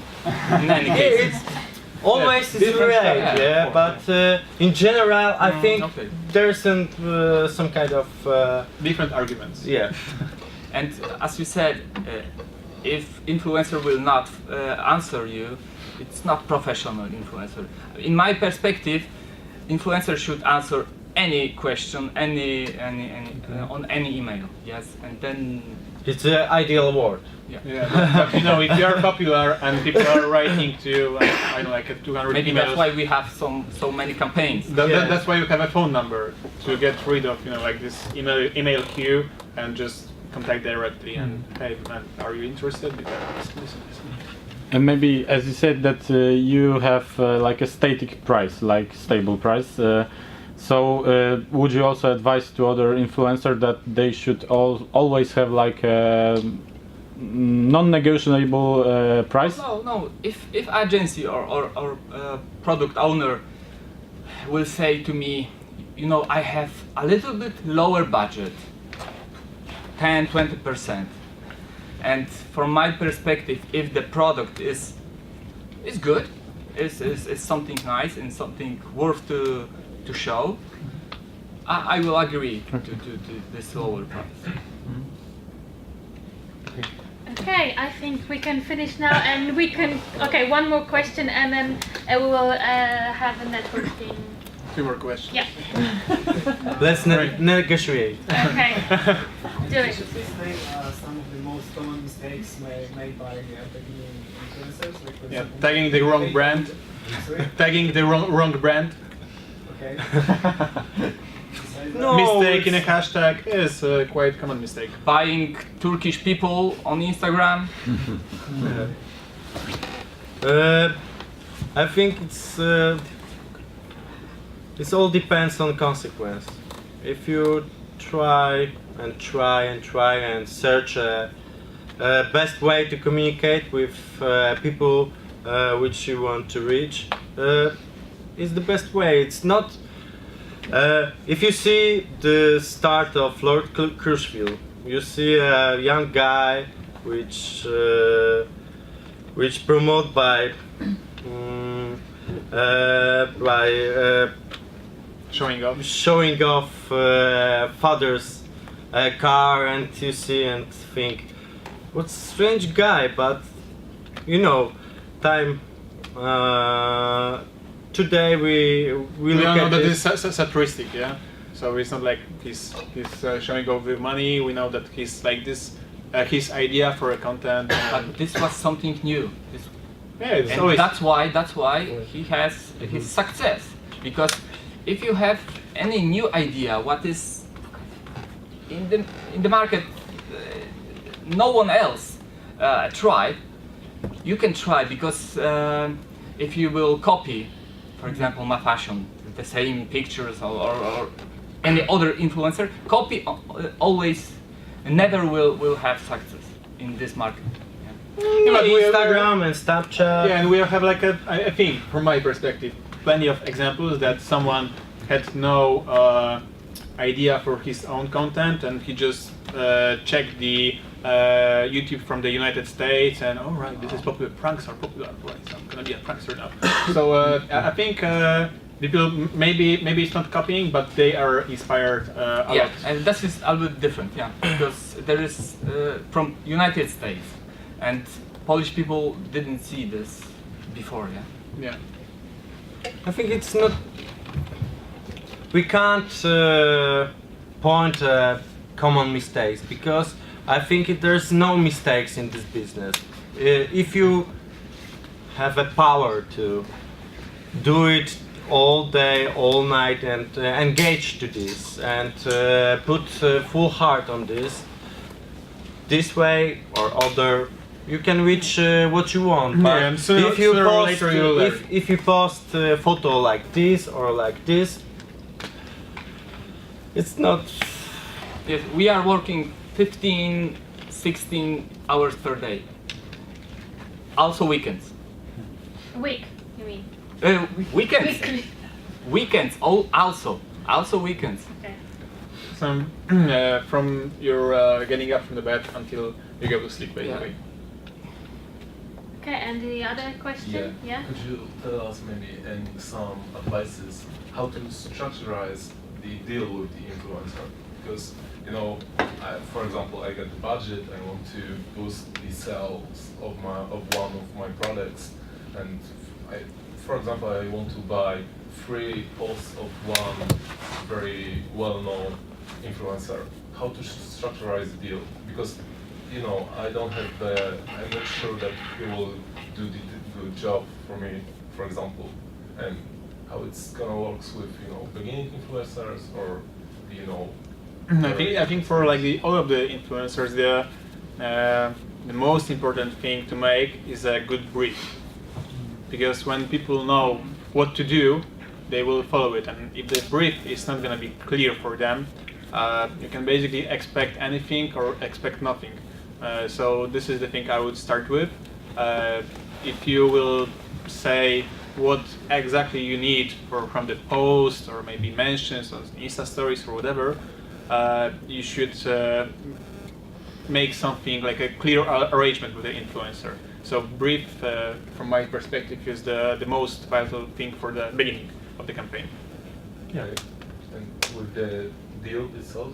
in any case. always is different relate, stuff. yeah, but in general, I think okay. there's some kind of Different arguments. yeah. And as you said, if influencer will not answer you, it's not professional influencer. In my perspective, influencer should answer any question, on any email. Yes, and then It's the ideal word. Yeah, but you know, if you are popular and people are writing to, I don't know, like 200 maybe emails, that's why we have so many campaigns. that's why you have a phone number to get rid of, you know, like this email queue and just contact directly and hey man, are you interested? Listen. And maybe, as you said, that you have like a static price, like stable price. So would you also advise to other influencers that they should always have like a non-negotiable price? No. If agency or product owner will say to me, you know, I have a little bit lower budget, 10-20%, and from my perspective, if the product is good, is something nice and something worth to show, I will agree to this lower price. Okay, I think we can finish now, and we can. Okay, one more question, and then we will have a networking. 2 more questions. Yeah. Let's negotiate. Okay. Do it. Some of the most common mistakes made by beginning influencers, like for Yeah, example, tagging the wrong brand. Sorry? Tagging the wrong brand. Okay. No, Mistake in a it's- hashtag is a quite common mistake. Buying Turkish people on Instagram. I think it all depends on consequence. If you try and search a best way to communicate with people which you want to reach, is the best way. It's not. If you see the start of Lord Crushville, you see a young guy which promoted by Showing off. father's car, and you see and think, what strange guy, but you know, time. Today we look know at that this. this is satiristic, yeah. So it's not like he's showing off with money. We know that he's like this, his idea for a content. But this was something new. Yeah, it's And always. that's why he has his success. Because if you have any new idea, what is in the market, no one else tried. You can try, because if you will copy, for example, my fashion, the same pictures or any other influencer, copy always never will have success in this market. Yeah, but Instagram and Snapchat. Yeah, and we have like I think, from my perspective, plenty of examples that someone had no idea for his own content, and he just checked the YouTube from the United States, and all right, this is popular. Pranks are popular, right? So I'm gonna be a prankster now. So I think people maybe it's not copying, but they are inspired a Yeah, lot. and that is a little bit different, yeah, because there is from United States, and Polish people didn't see this before, yeah. Yeah. I think it's not. We can't point common mistakes, because I think there's no mistakes in this business. If you have a power to do it all day, all night, and engage to this, and put full heart on this way or other, you can reach what you want. But Yeah, and sooner or later you'll learn. if you post a photo like this or like this, it's not. Yes, we are working 15, 16 hours per day. Also weekends. A week, you mean? Weekends. Weekly. Weekends. Also weekends. Okay. Some from your getting up from the bed until you go to sleep, basically. Okay, and the other question? Yeah. Could you tell us maybe in some advices how to structurize the deal with the influencer? Because, you know, for example, I get the budget, I want to boost the sales of one of my products, and for example, I want to buy 3 posts of one very well-known influencer. How to structurize the deal? Because, you know, I'm not sure that he will do the good job for me, for example, and how it's gonna work with, you know, beginning influencers or, you know. I think for like all of the influencers, the most important thing to make is a good brief, because when people know what to do, they will follow it, and if the brief is not gonna be clear for them, you can basically expect anything or expect nothing. So this is the thing I would start with. If you will say what exactly you need from the post, or maybe mentions on Insta stories or whatever, you should make something like a clear arrangement with the influencer. So brief, from my perspective, is the most vital thing for the beginning of the campaign. Yeah, and with the deal itself?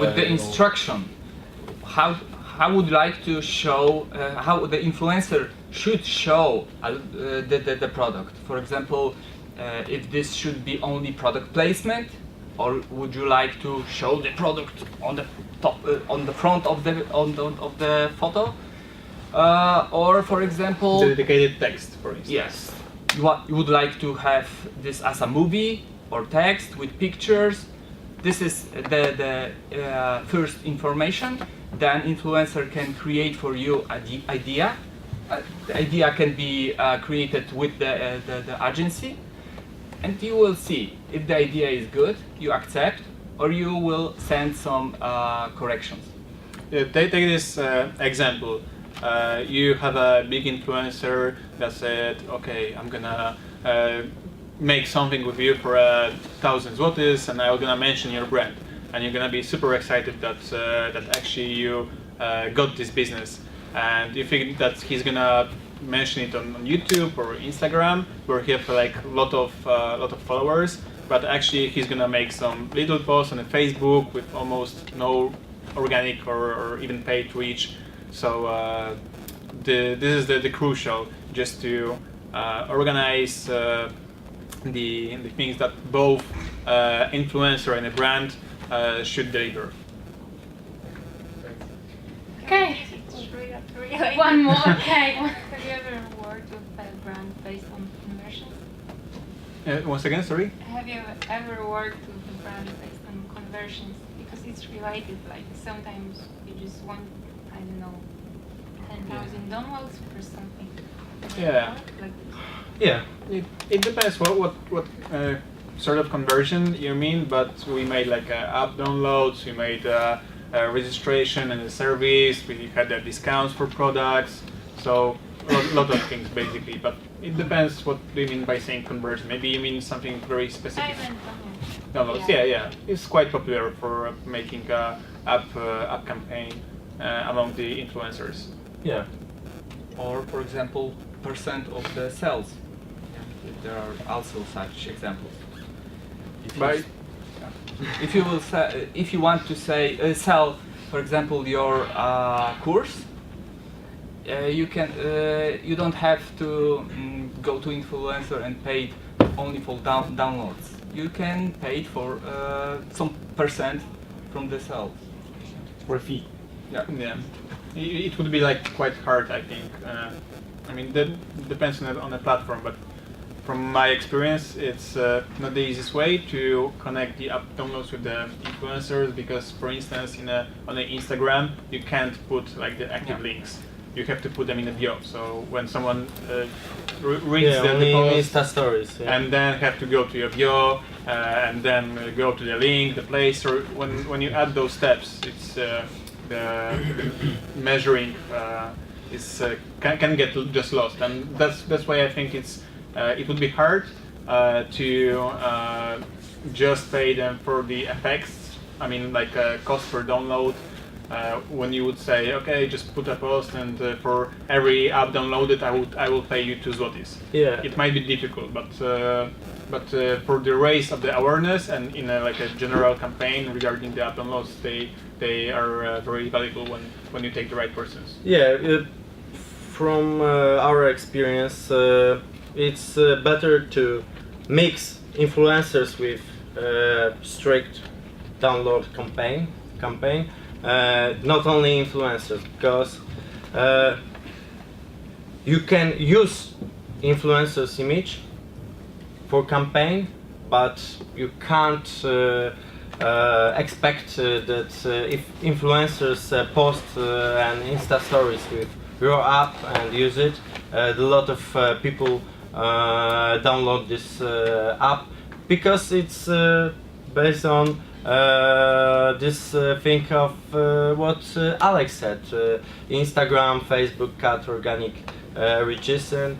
With the instruction, how would you like to show, how the influencer should show the product? For example, if this should be only product placement, or would you like to show the product on the top, on the front of the photo, or for example, dedicated text, for instance. Yes, you would like to have this as a movie or text with pictures. This is the first information. Then influencer can create for you an idea. The idea can be created with the agency, and you will see if the idea is good, you accept, or you will send some corrections. Take this example. You have a big influencer that said, okay, I'm gonna make something with you for 1,000 zlotys, and I'm gonna mention your brand, and you're gonna be super excited that that actually you got this business, and you think that he's gonna mention it on YouTube or Instagram, where he have like a lot of followers, but actually he's gonna make some little posts on Facebook with almost no organic or even paid reach. So this is the crucial, just to organize the things that both influencer and a brand should deliver. Okay. Really? One more. Okay. Have you ever worked with a brand based on conversions? Once again, sorry? Have you ever worked with a brand based on conversions? Because it's related, like sometimes you just want, I don't know, 10,000 downloads for something. Yeah. Like, Yeah, it depends what sort of conversion you mean, but we made like app downloads, we made registration and a service, we had discounts for products, so a lot of things basically, but it depends what do you mean by saying conversion. Maybe you mean something very specific. I meant Downloads, yeah. It's quite popular for making app campaign among the influencers. Yeah. Or for example, percent of the sales. There are also such examples. If you will if you want to say sell, for example, your course, you can you don't have to go to influencer and pay only for downloads. You can pay for some percent from the sales. For a fee. Yeah. It would be like quite hard, I think. I mean, that depends on the platform, but from my experience, it's not the easiest way to connect the app downloads with the influencers, because, for instance, on the Instagram, you can't put like the active links. You have to put them in the bio. So when someone reads the post, Insta stories, and then have to go to your bio, and then go to the link, the place, or when you add those steps, it's the measuring can get just lost, and that's why I think it would be hard to just pay them for the effects. I mean, like cost per download, when you would say, okay, just put a post, and for every app downloaded, I will pay you 2 zlotys. Yeah. It might be difficult, but for the raise of the awareness and in like a general campaign regarding the app downloads, they are very valuable when you take the right persons. Yeah, from our experience, it's better to mix influencers with strict download campaign. Not only influencers, because you can use influencers' image for campaign, but you can't expect that if influencers post an Insta stories with your app and use it, a lot of people download this app because it's based on this thing of what Alex said, Instagram, Facebook cut organic reaches, and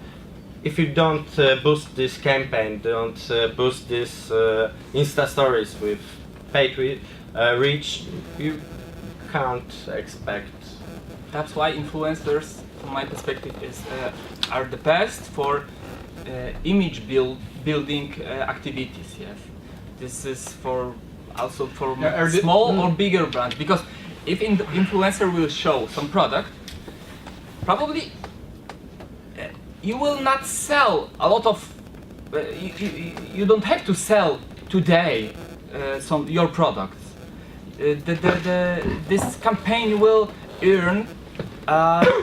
if you don't boost this campaign, don't boost this Insta stories with paid reach, you can't expect. That's why influencers, from my perspective, are the best for image building activities. Yes, this is also for small or bigger brands, because if the influencer will show some product, probably you will not sell a lot of. You don't have to sell today your products. This campaign will earn,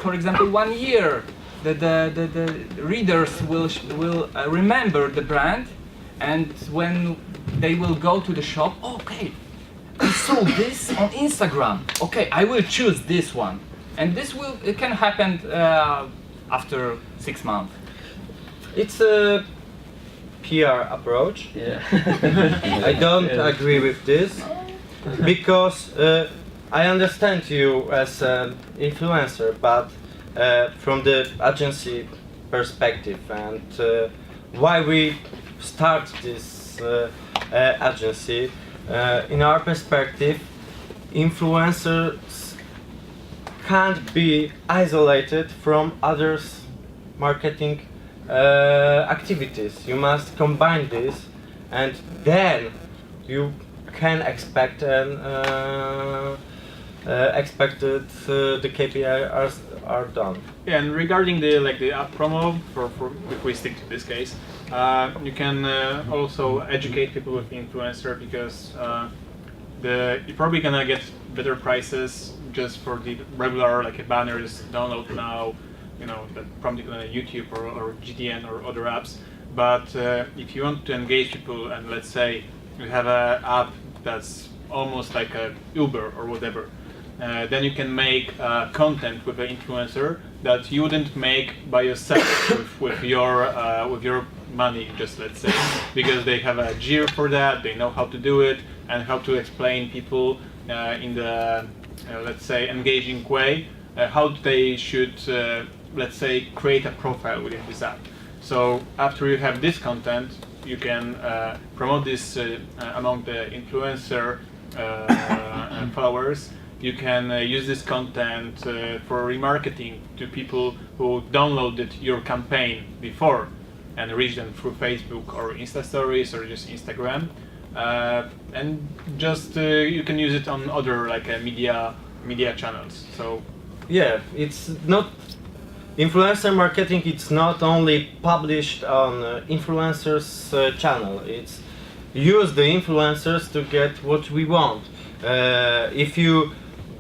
for example, 1 year. The readers will remember the brand, and when they will go to the shop, okay, I saw this on Instagram. Okay, I will choose this one, and it can happen after 6 months. It's a PR approach. Yeah. I don't agree with this because I understand you as an influencer, but from the agency perspective, and why we start this agency, in our perspective, influencers can't be isolated from others' marketing activities. You must combine this, and then you can expect expected the KPI are done. Yeah, and regarding the app promo, if we stick to this case, you can also educate people with influencer, because you're probably gonna get better prices just for the regular banners, download now, that prompted on YouTube or GTN or other apps. But if you want to engage people, and let's say you have an app that's almost like a Uber or whatever, then you can make content with an influencer that you wouldn't make by yourself with your money, just let's say, because they have a gear for that, they know how to do it and how to explain people in the let's say engaging way how they should let's say create a profile within this app. So after you have this content, you can promote this among the influencer followers. You can use this content for remarketing to people who downloaded your campaign before and reach them through Facebook or Insta stories or just Instagram, and just you can use it on other media channels. So yeah, it's not influencer marketing. It's not only published on influencers channel. It's use the influencers to get what we want. If you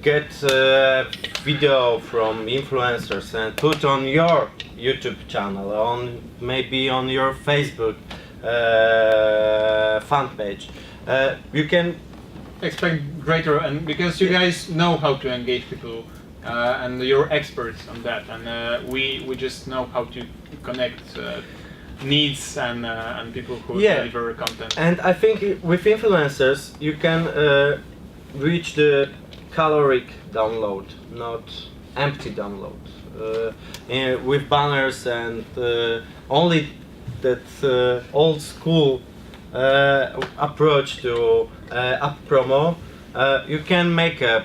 get video from influencers and put on your YouTube channel, maybe on your Facebook fan page, you can expect greater, and because you guys know how to engage people, and you're experts on that, and we just know how to connect needs and people who deliver content. And I think with influencers you can reach the caloric download, not empty download, with banners and only that old school approach to app promo. You can make a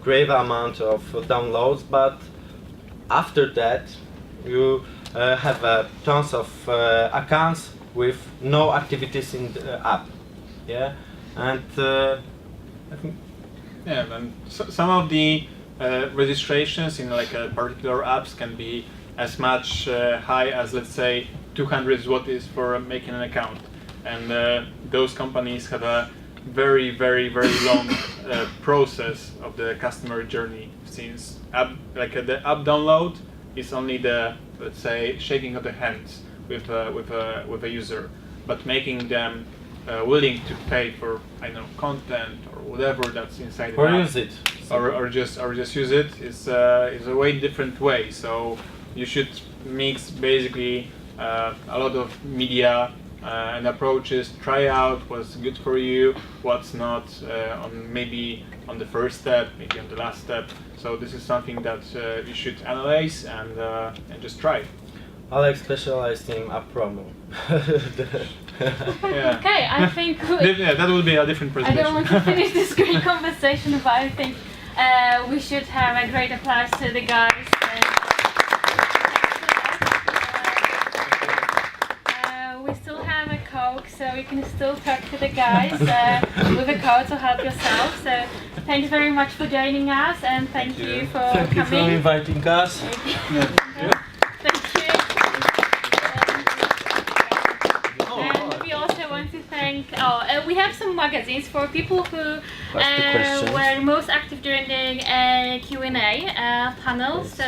great amount of downloads, but after that you have tons of accounts with no activities in the app. Yeah, and I think and some of the registrations in like particular apps can be as much high as, let's say, 200 zlotys for making an account, and those companies have a very long process of the customer journey, since the app download is only the, let's say, shaking of the hands with a user, but making them willing to pay for, I don't know, content or whatever that's inside the app, use it, or just use it, is a way different way. So you should mix basically a lot of media and approaches, try out what's good for you, what's not, maybe on the first step, maybe on the last step. So this is something that you should analyze and just try. Alex specialized in app promo. Yeah. Okay, I think Yeah, that would be a different I presentation. don't want to finish this great conversation, but I think we should have a great applause to the guys. We still have a Coke, so you can still talk to the guys with a code to help yourself. So thanks very much for joining us, and thank you for Thank you for coming. inviting us. Thank you. And we also want to thank. We have some magazines for people who were most active during the Q&A panel. So